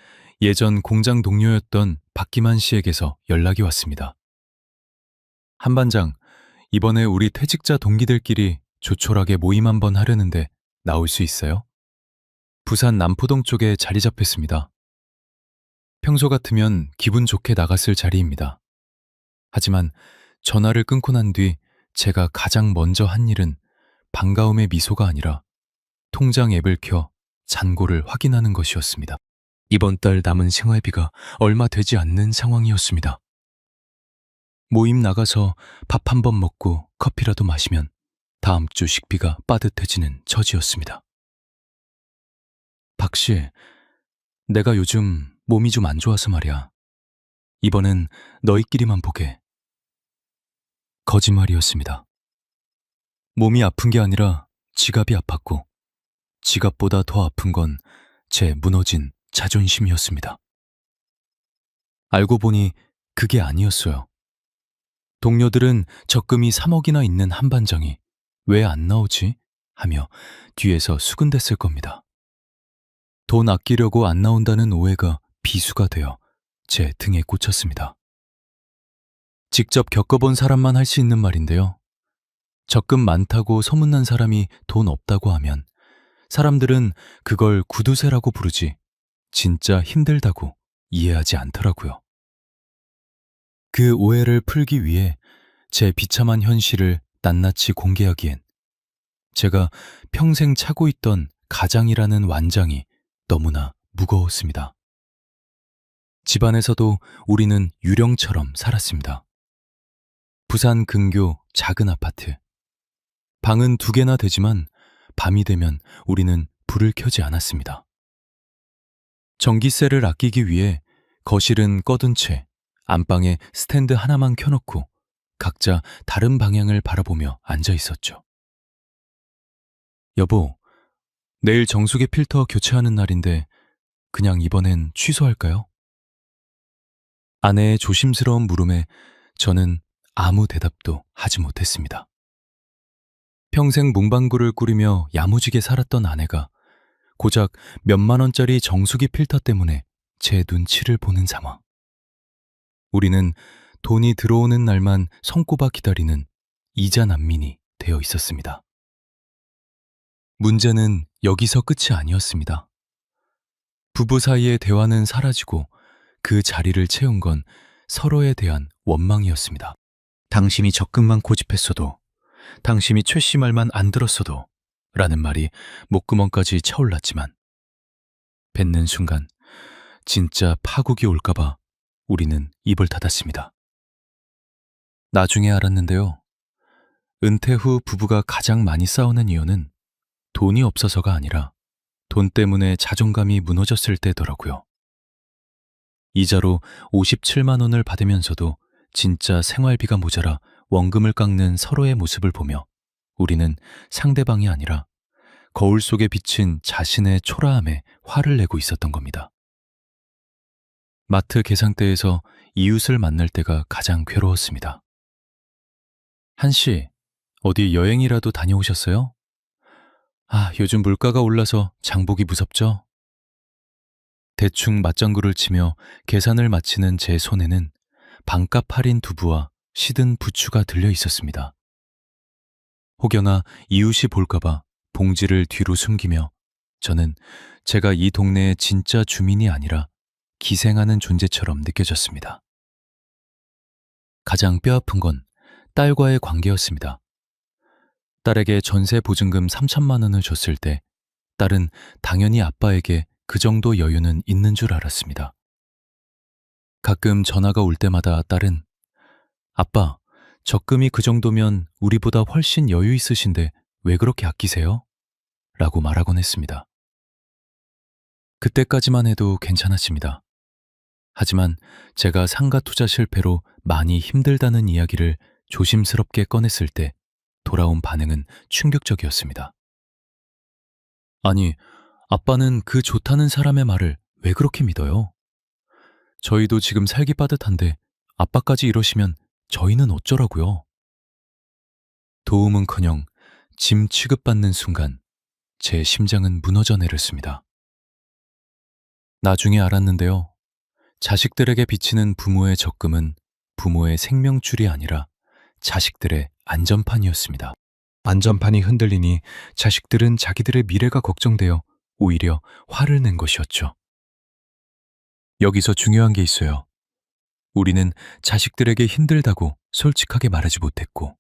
예전 공장 동료였던 박기만 씨에게서 연락이 왔습니다. 한 반장, 이번에 우리 퇴직자 동기들끼리 조촐하게 모임 한번 하려는데 나올 수 있어요? 부산 남포동 쪽에 자리 잡혔습니다. 평소 같으면 기분 좋게 나갔을 자리입니다. 하지만 전화를 끊고 난 뒤 제가 가장 먼저 한 일은 반가움의 미소가 아니라 통장 앱을 켜 잔고를 확인하는 것이었습니다. 이번 달 남은 생활비가 얼마 되지 않는 상황이었습니다. 모임 나가서 밥 한 번 먹고 커피라도 마시면 다음 주 식비가 빠듯해지는 처지였습니다. 박 씨, 내가 요즘 몸이 좀 안 좋아서 말이야. 이번엔 너희끼리만 보게. 거짓말이었습니다. 몸이 아픈 게 아니라 지갑이 아팠고 지갑보다 더 아픈 건 제 무너진 자존심이었습니다. 알고 보니 그게 아니었어요. 동료들은 적금이 3억이나 있는 한 반장이 왜 안 나오지? 하며 뒤에서 수근댔을 겁니다. 돈 아끼려고 안 나온다는 오해가 비수가 되어 제 등에 꽂혔습니다. 직접 겪어본 사람만 할 수 있는 말인데요. 적금 많다고 소문난 사람이 돈 없다고 하면 사람들은 그걸 구두쇠라고 부르지 진짜 힘들다고 이해하지 않더라고요. 그 오해를 풀기 위해 제 비참한 현실을 낱낱이 공개하기엔 제가 평생 차고 있던 가장이라는 완장이 너무나 무거웠습니다. 집안에서도 우리는 유령처럼 살았습니다. 부산 근교 작은 아파트. 방은 2개나 되지만 밤이 되면 우리는 불을 켜지 않았습니다. 전기세를 아끼기 위해 거실은 꺼둔 채 안방에 스탠드 하나만 켜놓고 각자 다른 방향을 바라보며 앉아 있었죠. 여보, 내일 정수기 필터 교체하는 날인데 그냥 이번엔 취소할까요? 아내의 조심스러운 물음에 저는 아무 대답도 하지 못했습니다. 평생 문방구를 꾸리며 야무지게 살았던 아내가 고작 몇만 원짜리 정수기 필터 때문에 제 눈치를 보는 상황. 우리는 돈이 들어오는 날만 손꼽아 기다리는 이자 난민이 되어 있었습니다. 문제는 여기서 끝이 아니었습니다. 부부 사이의 대화는 사라지고 그 자리를 채운 건 서로에 대한 원망이었습니다. 당신이 적금만 고집했어도, 당신이 최 씨 말만 안 들었어도 라는 말이 목구멍까지 차올랐지만 뱉는 순간 진짜 파국이 올까봐 우리는 입을 닫았습니다. 나중에 알았는데요. 은퇴 후 부부가 가장 많이 싸우는 이유는 돈이 없어서가 아니라 돈 때문에 자존감이 무너졌을 때더라고요. 이자로 57만 원을 받으면서도 진짜 생활비가 모자라 원금을 깎는 서로의 모습을 보며 우리는 상대방이 아니라 거울 속에 비친 자신의 초라함에 화를 내고 있었던 겁니다. 마트 계산대에서 이웃을 만날 때가 가장 괴로웠습니다. 한 씨, 어디 여행이라도 다녀오셨어요? 아, 요즘 물가가 올라서 장보기 무섭죠? 대충 맞장구를 치며 계산을 마치는 제 손에는 반값 할인 두부와 시든 부추가 들려 있었습니다. 혹여나 이웃이 볼까봐 봉지를 뒤로 숨기며 저는 제가 이 동네의 진짜 주민이 아니라 기생하는 존재처럼 느껴졌습니다. 가장 뼈아픈 건 딸과의 관계였습니다. 딸에게 전세 보증금 3천만 원을 줬을 때 딸은 당연히 아빠에게 그 정도 여유는 있는 줄 알았습니다. 가끔 전화가 올 때마다 딸은 아빠, 적금이 그 정도면 우리보다 훨씬 여유 있으신데 왜 그렇게 아끼세요? 라고 말하곤 했습니다. 그때까지만 해도 괜찮았습니다. 하지만 제가 상가 투자 실패로 많이 힘들다는 이야기를 조심스럽게 꺼냈을 때 돌아온 반응은 충격적이었습니다. 아니, 아빠는 그 좋다는 사람의 말을 왜 그렇게 믿어요? 저희도 지금 살기 빠듯한데 아빠까지 이러시면 저희는 어쩌라고요? 도움은커녕 짐 취급받는 순간 제 심장은 무너져 내렸습니다. 나중에 알았는데요. 자식들에게 비치는 부모의 적금은 부모의 생명줄이 아니라 자식들의 안전판이었습니다. 안전판이 흔들리니 자식들은 자기들의 미래가 걱정되어 오히려 화를 낸 것이었죠. 여기서 중요한 게 있어요. 우리는 자식들에게 힘들다고 솔직하게 말하지 못했고,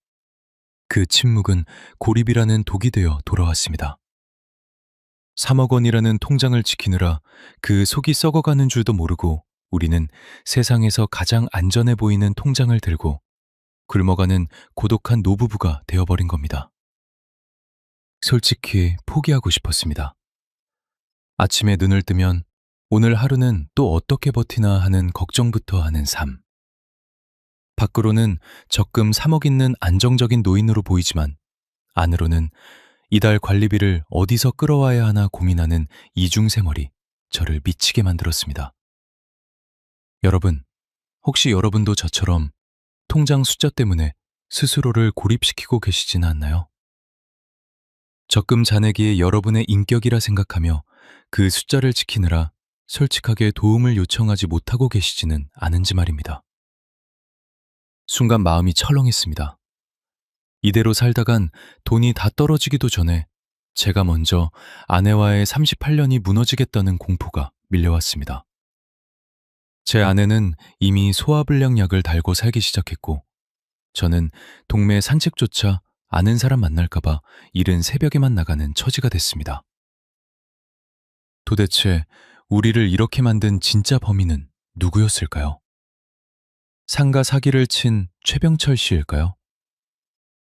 그 침묵은 고립이라는 독이 되어 돌아왔습니다. 3억 원이라는 통장을 지키느라 그 속이 썩어가는 줄도 모르고 우리는 세상에서 가장 안전해 보이는 통장을 들고 굶어가는 고독한 노부부가 되어버린 겁니다. 솔직히 포기하고 싶었습니다. 아침에 눈을 뜨면 오늘 하루는 또 어떻게 버티나 하는 걱정부터 하는 삶. 밖으로는 적금 3억 있는 안정적인 노인으로 보이지만 안으로는 이달 관리비를 어디서 끌어와야 하나 고민하는 이중생활이 저를 미치게 만들었습니다. 여러분, 혹시 여러분도 저처럼 통장 숫자 때문에 스스로를 고립시키고 계시지는 않나요? 적금 잔액이 여러분의 인격이라 생각하며 그 숫자를 지키느라 솔직하게 도움을 요청하지 못하고 계시지는 않은지 말입니다. 순간 마음이 철렁했습니다. 이대로 살다간 돈이 다 떨어지기도 전에 제가 먼저 아내와의 38년이 무너지겠다는 공포가 밀려왔습니다. 제 아내는 이미 소화불량 약을 달고 살기 시작했고, 저는 동네 산책조차 아는 사람 만날까봐 이른 새벽에만 나가는 처지가 됐습니다. 도대체 우리를 이렇게 만든 진짜 범인은 누구였을까요? 상가 사기를 친 최병철 씨일까요?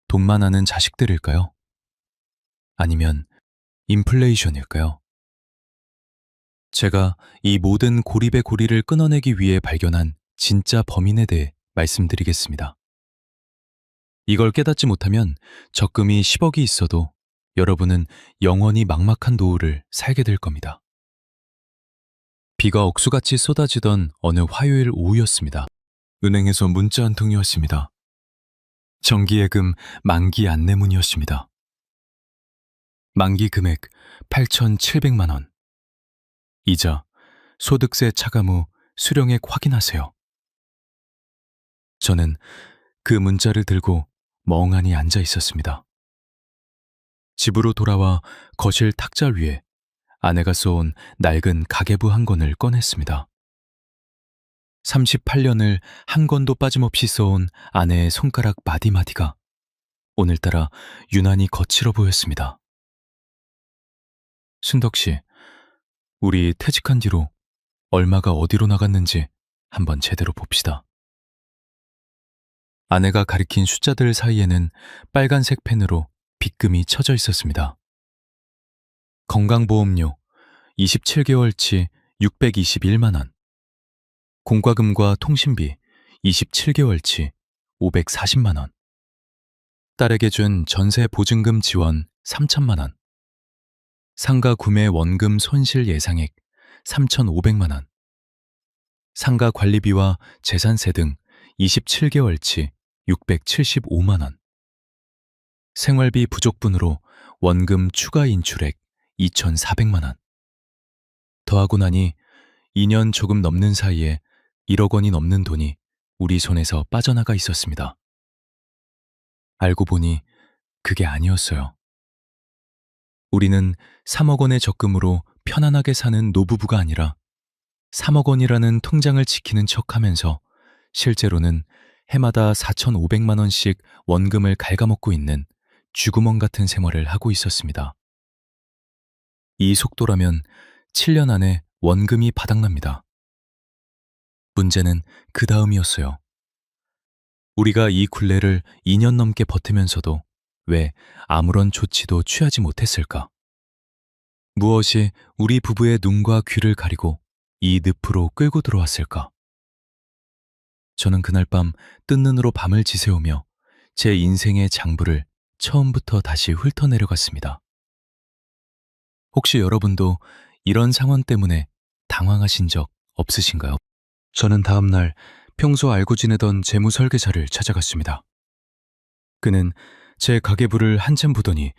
돈만 아는 자식들일까요? 아니면 인플레이션일까요? 제가 이 모든 고립의 고리를 끊어내기 위해 발견한 진짜 범인에 대해 말씀드리겠습니다. 이걸 깨닫지 못하면 적금이 10억이 있어도 여러분은 영원히 막막한 노후를 살게 될 겁니다. 비가 억수같이 쏟아지던 어느 화요일 오후였습니다. 은행에서 문자 한 통이 왔습니다. 정기예금 만기 안내문이었습니다. 만기 금액 8,700만 원. 이자, 소득세 차감 후 수령액 확인하세요. 저는 그 문자를 들고 멍하니 앉아 있었습니다. 집으로 돌아와 거실 탁자 위에 아내가 쏘온 낡은 가계부 한 권을 꺼냈습니다. 38년을 한 권도 빠짐없이 써온 아내의 손가락 마디마디가 오늘따라 유난히 거칠어 보였습니다. 순덕 씨, 우리 퇴직한 뒤로 얼마가 어디로 나갔는지 한번 제대로 봅시다. 아내가 가리킨 숫자들 사이에는 빨간색 펜으로 빗금이 쳐져 있었습니다. 건강보험료 27개월치 621만 원. 공과금과 통신비 27개월치 540만 원. 딸에게 준 전세 보증금 지원 3천만 원. 상가 구매 원금 손실 예상액 3,500만 원. 상가 관리비와 재산세 등 27개월치 675만 원. 생활비 부족분으로 원금 추가 인출액 2,400만 원. 더하고 나니 2년 조금 넘는 사이에 1억 원이 넘는 돈이 우리 손에서 빠져나가 있었습니다. 알고 보니 그게 아니었어요. 우리는 3억 원의 적금으로 편안하게 사는 노부부가 아니라 3억 원이라는 통장을 지키는 척하면서 실제로는 해마다 4,500만 원씩 원금을 갉아먹고 있는 쥐구멍 같은 생활을 하고 있었습니다. 이 속도라면 7년 안에 원금이 바닥납니다. 문제는 그 다음이었어요. 우리가 이 굴레를 2년 넘게 버티면서도 왜 아무런 조치도 취하지 못했을까? 무엇이 우리 부부의 눈과 귀를 가리고 이 늪으로 끌고 들어왔을까? 저는 그날 밤 뜬 눈으로 밤을 지새우며 제 인생의 장부를 처음부터 다시 훑어내려갔습니다. 혹시 여러분도 이런 상황 때문에 당황하신 적 없으신가요? 저는 다음 날 평소 알고 지내던 재무 설계사를 찾아갔습니다. 그는 제 가계부를 한참 보더니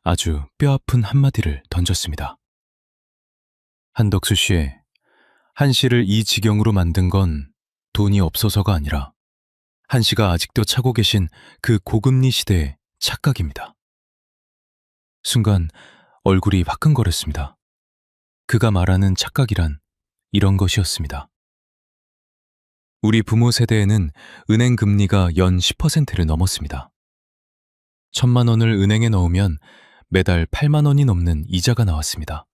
아주 뼈아픈 한마디를 던졌습니다. 한덕수 씨, 한 씨를 이 지경으로 만든 건 돈이 없어서가 아니라 한 씨가 아직도 차고 계신 그 고금리 시대의 착각입니다. 순간 얼굴이 화끈거렸습니다. 그가 말하는 착각이란 이런 것이었습니다. 우리 부모 세대에는 은행 금리가 연 10%를 넘었습니다. 1,000만 원을 은행에 넣으면 매달 8만 원이 넘는 이자가 나왔습니다.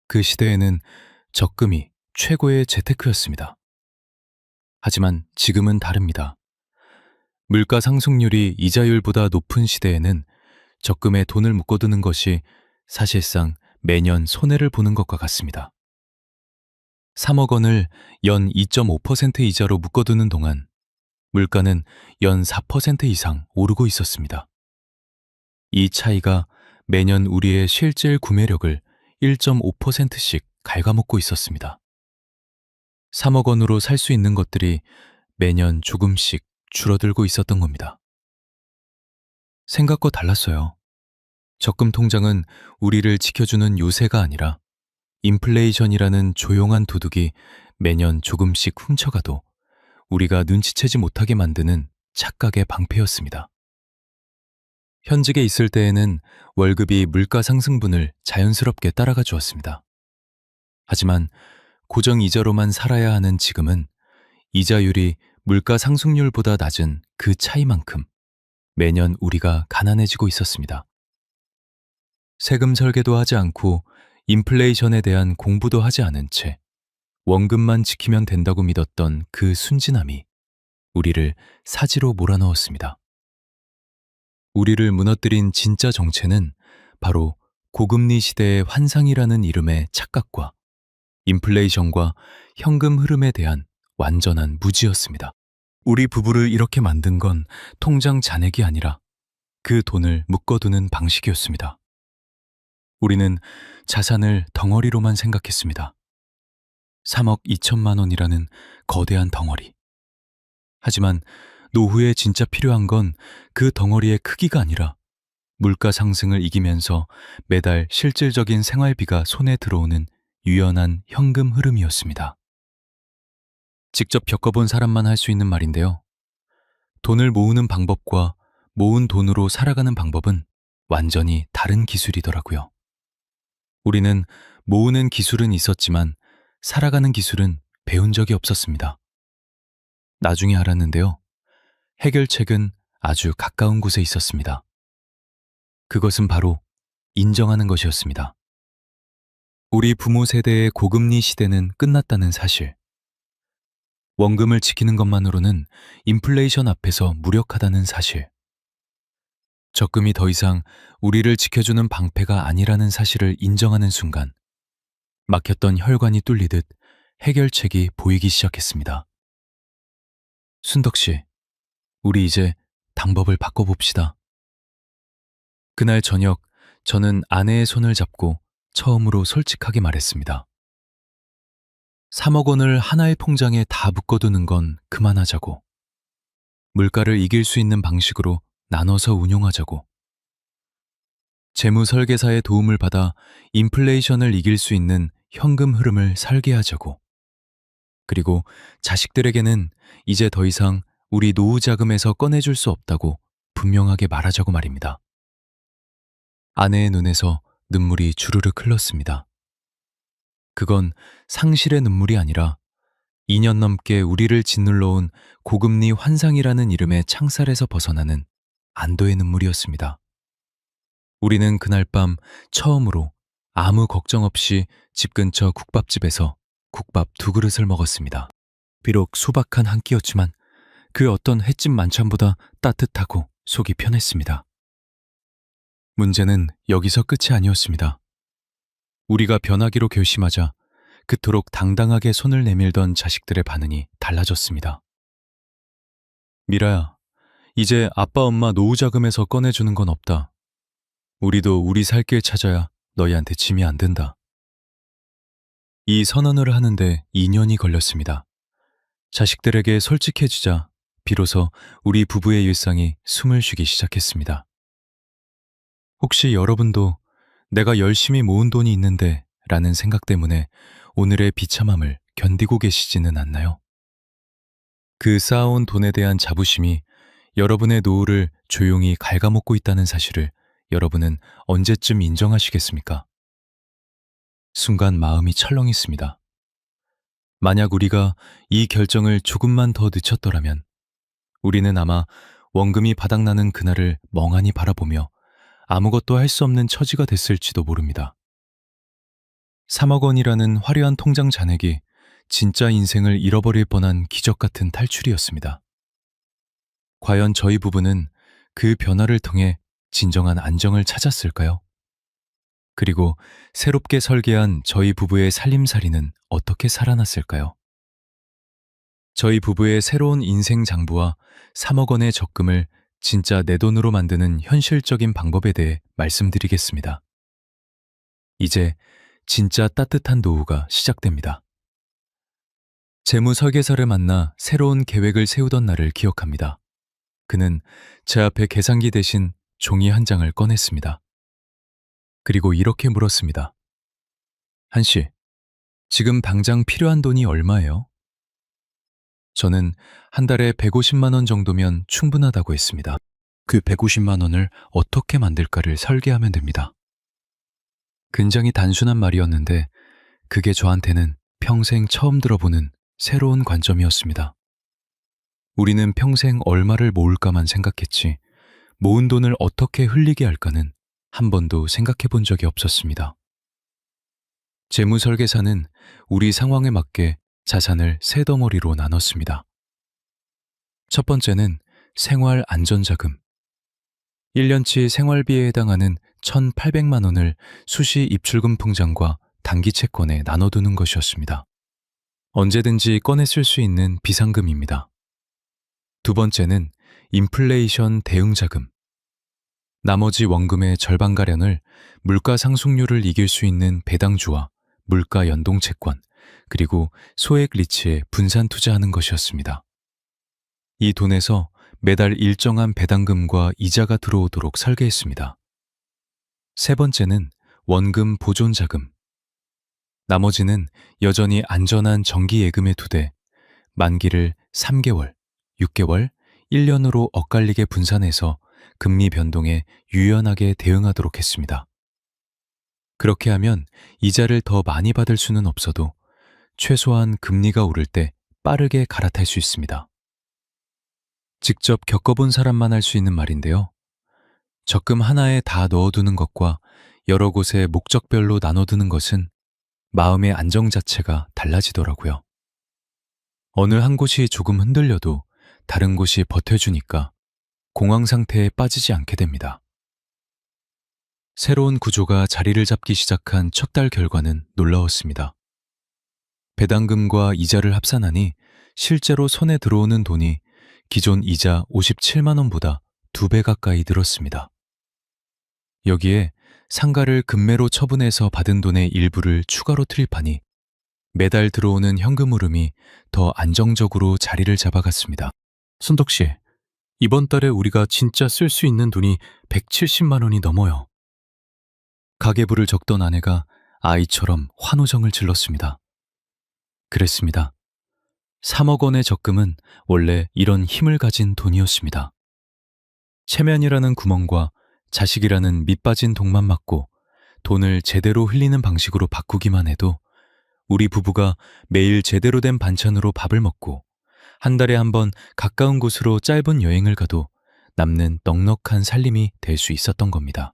그 시대에는 적금이 최고의 재테크였습니다. 하지만 지금은 다릅니다. 물가 상승률이 이자율보다 높은 시대에는 적금에 돈을 묶어두는 것이 사실상 매년 손해를 보는 것과 같습니다. 3억 원을 연 2.5% 이자로 묶어두는 동안 물가는 연 4% 이상 오르고 있었습니다. 이 차이가 매년 우리의 실질 구매력을 1.5%씩 갉아먹고 있었습니다. 3억 원으로 살 수 있는 것들이 매년 조금씩 줄어들고 있었던 겁니다. 생각과 달랐어요. 적금 통장은 우리를 지켜주는 요새가 아니라 인플레이션이라는 조용한 도둑이 매년 조금씩 훔쳐가도 우리가 눈치채지 못하게 만드는 착각의 방패였습니다. 현직에 있을 때에는 월급이 물가 상승분을 자연스럽게 따라가 주었습니다. 하지만 고정이자로만 살아야 하는 지금은 이자율이 물가 상승률보다 낮은 그 차이만큼 매년 우리가 가난해지고 있었습니다. 세금 설계도 하지 않고 인플레이션에 대한 공부도 하지 않은 채 원금만 지키면 된다고 믿었던 그 순진함이 우리를 사지로 몰아넣었습니다. 우리를 무너뜨린 진짜 정체는 바로 고금리 시대의 환상이라는 이름의 착각과 인플레이션과 현금 흐름에 대한 완전한 무지였습니다. 우리 부부를 이렇게 만든 건 통장 잔액이 아니라 그 돈을 묶어두는 방식이었습니다. 우리는 자산을 덩어리로만 생각했습니다. 3억 2천만 원이라는 거대한 덩어리. 하지만 노후에 진짜 필요한 건 그 덩어리의 크기가 아니라 물가 상승을 이기면서 매달 실질적인 생활비가 손에 들어오는 유연한 현금 흐름이었습니다. 직접 겪어본 사람만 할 수 있는 말인데요. 돈을 모으는 방법과 모은 돈으로 살아가는 방법은 완전히 다른 기술이더라고요. 우리는 모으는 기술은 있었지만 살아가는 기술은 배운 적이 없었습니다. 나중에 알았는데요. 해결책은 아주 가까운 곳에 있었습니다. 그것은 바로 인정하는 것이었습니다. 우리 부모 세대의 고금리 시대는 끝났다는 사실. 원금을 지키는 것만으로는 인플레이션 앞에서 무력하다는 사실. 적금이 더 이상 우리를 지켜주는 방패가 아니라는 사실을 인정하는 순간 막혔던 혈관이 뚫리듯 해결책이 보이기 시작했습니다. 순덕 씨, 우리 이제 방법을 바꿔봅시다. 그날 저녁 저는 아내의 손을 잡고 처음으로 솔직하게 말했습니다. 3억 원을 하나의 통장에 다 묶어두는 건 그만하자고. 물가를 이길 수 있는 방식으로 나눠서 운용하자고. 재무 설계사의 도움을 받아 인플레이션을 이길 수 있는 현금 흐름을 설계하자고. 그리고 자식들에게는 이제 더 이상 우리 노후 자금에서 꺼내줄 수 없다고 분명하게 말하자고 말입니다. 아내의 눈에서 눈물이 주르륵 흘렀습니다. 그건 상실의 눈물이 아니라 2년 넘게 우리를 짓눌러온 고금리 환상이라는 이름의 창살에서 벗어나는 안도의 눈물이었습니다. 우리는 그날 밤 처음으로 아무 걱정 없이 집 근처 국밥집에서 국밥 2그릇을 먹었습니다. 비록 소박한 한 끼였지만 그 어떤 횟집 만찬보다 따뜻하고 속이 편했습니다. 문제는 여기서 끝이 아니었습니다. 우리가 변하기로 결심하자 그토록 당당하게 손을 내밀던 자식들의 반응이 달라졌습니다. 미라야, 이제 아빠 엄마 노후 자금에서 꺼내주는 건 없다. 우리도 우리 살 길 찾아야 너희한테 짐이 안 된다. 이 선언을 하는데 2년이 걸렸습니다. 자식들에게 솔직해지자 비로소 우리 부부의 일상이 숨을 쉬기 시작했습니다. 혹시 여러분도 내가 열심히 모은 돈이 있는데 라는 생각 때문에 오늘의 비참함을 견디고 계시지는 않나요? 그 쌓아온 돈에 대한 자부심이 여러분의 노후를 조용히 갉아먹고 있다는 사실을 여러분은 언제쯤 인정하시겠습니까? 순간 마음이 철렁했습니다. 만약 우리가 이 결정을 조금만 더 늦췄더라면 우리는 아마 원금이 바닥나는 그날을 멍하니 바라보며 아무것도 할 수 없는 처지가 됐을지도 모릅니다. 3억 원이라는 화려한 통장 잔액이 진짜 인생을 잃어버릴 뻔한 기적 같은 탈출이었습니다. 과연 저희 부부는 그 변화를 통해 진정한 안정을 찾았을까요? 그리고 새롭게 설계한 저희 부부의 살림살이는 어떻게 살아났을까요? 저희 부부의 새로운 인생 장부와 3억 원의 적금을 진짜 내 돈으로 만드는 현실적인 방법에 대해 말씀드리겠습니다. 이제 진짜 따뜻한 노후가 시작됩니다. 재무 설계사를 만나 새로운 계획을 세우던 날을 기억합니다. 그는 제 앞에 계산기 대신 종이 한 장을 꺼냈습니다. 그리고 이렇게 물었습니다. 한 씨, 지금 당장 필요한 돈이 얼마예요? 저는 한 달에 150만 원 정도면 충분하다고 했습니다. 그 150만 원을 어떻게 만들까를 설계하면 됩니다. 굉장히 단순한 말이었는데 그게 저한테는 평생 처음 들어보는 새로운 관점이었습니다. 우리는 평생 얼마를 모을까만 생각했지 모은 돈을 어떻게 흘리게 할까는 한 번도 생각해 본 적이 없었습니다. 재무 설계사는 우리 상황에 맞게 자산을 세 덩어리로 나눴습니다. 첫 번째는 생활 안전자금. 1년치 생활비에 해당하는 1,800만 원을 수시 입출금 통장과 단기 채권에 나눠두는 것이었습니다. 언제든지 꺼내 쓸 수 있는 비상금입니다. 두 번째는 인플레이션 대응자금. 나머지 원금의 절반가량을 물가 상승률을 이길 수 있는 배당주와 물가 연동 채권, 그리고 소액 리츠에 분산 투자하는 것이었습니다. 이 돈에서 매달 일정한 배당금과 이자가 들어오도록 설계했습니다. 세 번째는 원금 보존자금. 나머지는 여전히 안전한 정기예금에 두되 만기를 3개월, 6개월, 1년으로 엇갈리게 분산해서 금리 변동에 유연하게 대응하도록 했습니다. 그렇게 하면 이자를 더 많이 받을 수는 없어도 최소한 금리가 오를 때 빠르게 갈아탈 수 있습니다. 직접 겪어본 사람만 할 수 있는 말인데요. 적금 하나에 다 넣어두는 것과 여러 곳에 목적별로 나눠두는 것은 마음의 안정 자체가 달라지더라고요. 어느 한 곳이 조금 흔들려도 다른 곳이 버텨주니까 공황 상태에 빠지지 않게 됩니다. 새로운 구조가 자리를 잡기 시작한 첫 달 결과는 놀라웠습니다. 배당금과 이자를 합산하니 실제로 손에 들어오는 돈이 기존 이자 57만 원보다 2배 가까이 늘었습니다. 여기에 상가를 금매로 처분해서 받은 돈의 일부를 추가로 투입하니 매달 들어오는 현금 흐름이 더 안정적으로 자리를 잡아갔습니다. 순덕 씨, 이번 달에 우리가 진짜 쓸 수 있는 돈이 170만 원이 넘어요. 가계부를 적던 아내가 아이처럼 환호성을 질렀습니다. 그랬습니다. 3억 원의 적금은 원래 이런 힘을 가진 돈이었습니다. 체면이라는 구멍과 자식이라는 밑빠진 독만 막고 돈을 제대로 흘리는 방식으로 바꾸기만 해도 우리 부부가 매일 제대로 된 반찬으로 밥을 먹고 한 달에 한 번 가까운 곳으로 짧은 여행을 가도 남는 넉넉한 살림이 될 수 있었던 겁니다.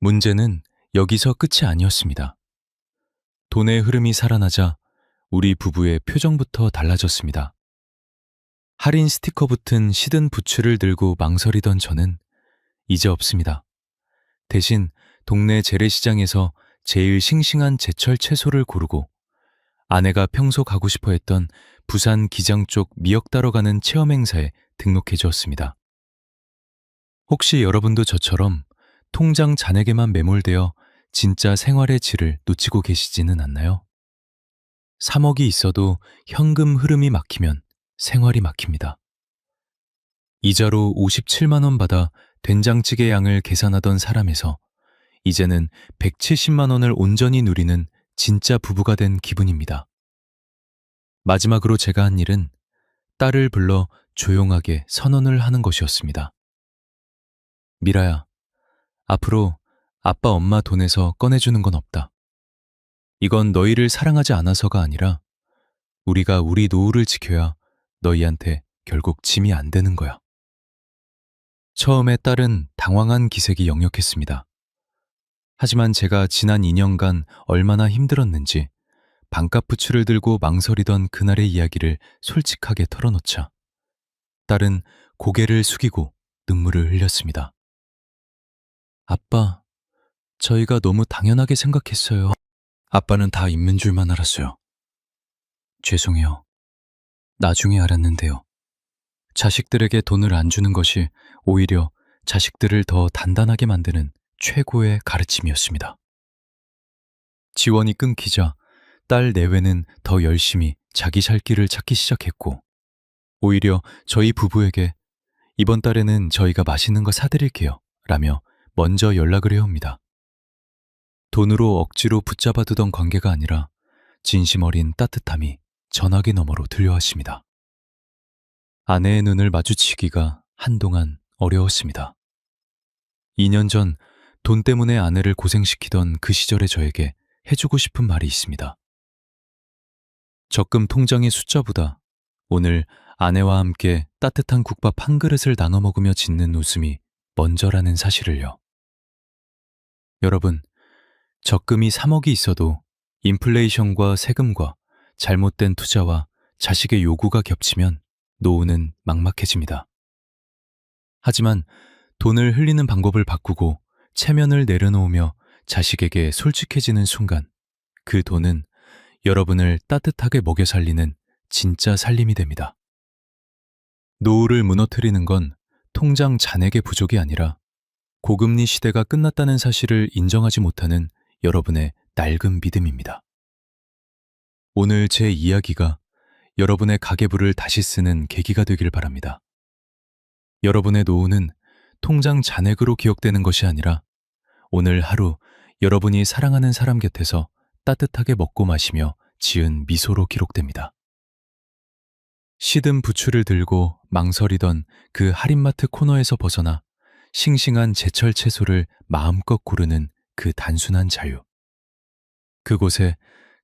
문제는 여기서 끝이 아니었습니다. 돈의 흐름이 살아나자 우리 부부의 표정부터 달라졌습니다. 할인 스티커 붙은 시든 부츠를 들고 망설이던 저는 이제 없습니다. 대신 동네 재래시장에서 제일 싱싱한 제철 채소를 고르고 아내가 평소 가고 싶어 했던 부산 기장 쪽 미역 따러 가는 체험 행사에 등록해 주었습니다. 혹시 여러분도 저처럼 통장 잔액에만 매몰되어 진짜 생활의 질을 놓치고 계시지는 않나요? 3억이 있어도 현금 흐름이 막히면 생활이 막힙니다. 이자로 57만 원 받아 된장찌개 양을 계산하던 사람에서 이제는 170만 원을 온전히 누리는 진짜 부부가 된 기분입니다. 마지막으로 제가 한 일은 딸을 불러 조용하게 선언을 하는 것이었습니다. 미라야, 앞으로 아빠 엄마 돈에서 꺼내주는 건 없다. 이건 너희를 사랑하지 않아서가 아니라 우리가 우리 노후를 지켜야 너희한테 결국 짐이 안 되는 거야. 처음에 딸은 당황한 기색이 역력했습니다. 하지만 제가 지난 2년간 얼마나 힘들었는지 반값 부츠를 들고 망설이던 그날의 이야기를 솔직하게 털어놓자 딸은 고개를 숙이고 눈물을 흘렸습니다. 아빠, 저희가 너무 당연하게 생각했어요. 아빠는 다 있는 줄만 알았어요. 죄송해요. 나중에 알았는데요. 자식들에게 돈을 안 주는 것이 오히려 자식들을 더 단단하게 만드는 최고의 가르침이었습니다. 지원이 끊기자 딸 내외는 더 열심히 자기 살 길을 찾기 시작했고, 오히려 저희 부부에게 이번 달에는 저희가 맛있는 거 사드릴게요 라며 먼저 연락을 해옵니다. 돈으로 억지로 붙잡아두던 관계가 아니라 진심 어린 따뜻함이 전화기 너머로 들려왔습니다. 아내의 눈을 마주치기가 한동안 어려웠습니다. 2년 전 돈 때문에 아내를 고생시키던 그 시절의 저에게 해주고 싶은 말이 있습니다. 적금 통장의 숫자보다 오늘 아내와 함께 따뜻한 국밥 한 그릇을 나눠 먹으며 짓는 웃음이 먼저라는 사실을요. 여러분, 적금이 3억이 있어도 인플레이션과 세금과 잘못된 투자와 자식의 요구가 겹치면 노후는 막막해집니다. 하지만 돈을 흘리는 방법을 바꾸고 체면을 내려놓으며 자식에게 솔직해지는 순간 그 돈은 여러분을 따뜻하게 먹여 살리는 진짜 살림이 됩니다. 노후를 무너뜨리는 건 통장 잔액의 부족이 아니라 고금리 시대가 끝났다는 사실을 인정하지 못하는 여러분의 낡은 믿음입니다. 오늘 제 이야기가 여러분의 가계부를 다시 쓰는 계기가 되길 바랍니다. 여러분의 노후는 통장 잔액으로 기억되는 것이 아니라 오늘 하루 여러분이 사랑하는 사람 곁에서 따뜻하게 먹고 마시며 지은 미소로 기록됩니다. 시든 부추를 들고 망설이던 그 할인마트 코너에서 벗어나 싱싱한 제철 채소를 마음껏 고르는 그 단순한 자유. 그곳에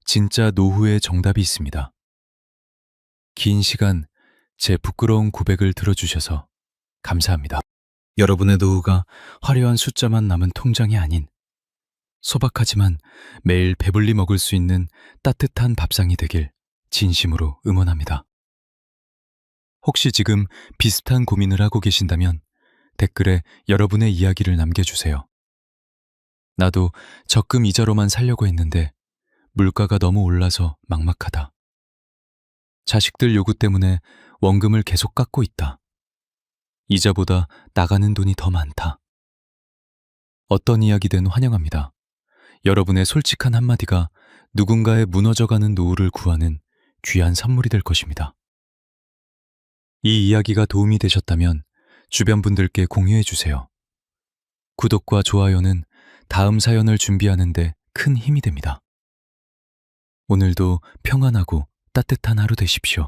진짜 노후의 정답이 있습니다. 긴 시간 제 부끄러운 고백을 들어주셔서 감사합니다. 여러분의 노후가 화려한 숫자만 남은 통장이 아닌 소박하지만 매일 배불리 먹을 수 있는 따뜻한 밥상이 되길 진심으로 응원합니다. 혹시 지금 비슷한 고민을 하고 계신다면 댓글에 여러분의 이야기를 남겨주세요. 나도 적금 이자로만 살려고 했는데 물가가 너무 올라서 막막하다. 자식들 요구 때문에 원금을 계속 깎고 있다. 이자보다 나가는 돈이 더 많다. 어떤 이야기든 환영합니다. 여러분의 솔직한 한마디가 누군가의 무너져가는 노후를 구하는 귀한 선물이 될 것입니다. 이 이야기가 도움이 되셨다면 주변 분들께 공유해 주세요. 구독과 좋아요는 다음 사연을 준비하는 데 큰 힘이 됩니다. 오늘도 평안하고 따뜻한 하루 되십시오.